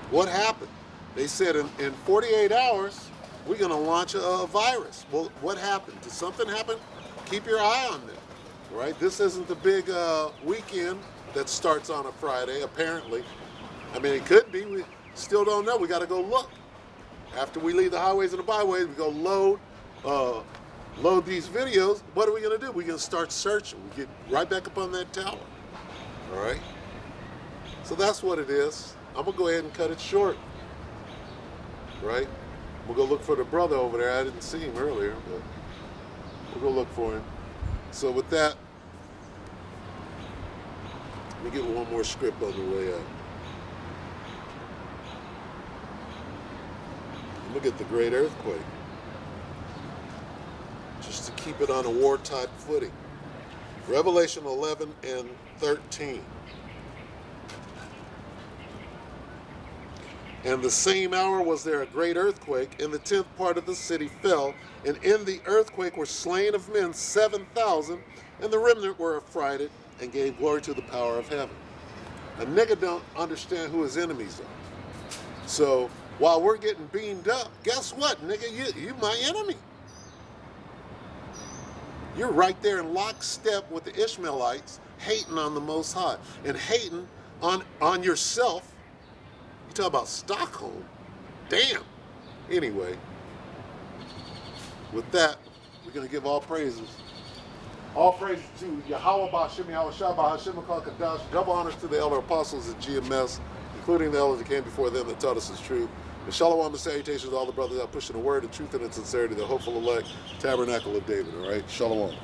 What happened? They said in 48 hours, we're going to launch a virus. Well, what happened? Did something happen? Keep your eye on that, right? This isn't the big weekend that starts on a Friday, apparently. I mean, it could be. We still don't know. We got to go look. After we leave the highways and the byways, we go load these videos. What are we going to do? We're going to start searching. We get right back up on that tower, all right? So that's what it is. I'm going to go ahead and cut it short, right? We'll go look for the brother over there. I didn't see him earlier, but we'll go look for him. So with that, let me get one more script on the way out. Look at the great earthquake. Just to keep it on a war-type footing. Revelation 11 and 13. And the same hour was there a great earthquake, and the 10th part of the city fell, and in the earthquake were slain of men 7,000, and the remnant were affrighted, and gave glory to the power of heaven. A nigga don't understand who his enemies are. So while we're getting beamed up, guess what, nigga? You my enemy. You're right there in lockstep with the Ishmaelites, hating on the Most High, and hating on yourself. You talk about Stockholm. Damn. Anyway, with that, we're going to give all praises. All praises to Yahweh Ba'Shem Yahweh Shabbat Hashem Kadash. Double honors to the elder apostles at GMS, including the elders that came before them that taught us the truth. And shalom and salutations to all the brothers out pushing the word, the truth, and the sincerity, the hopeful elect, tabernacle of David. All right? Shalom.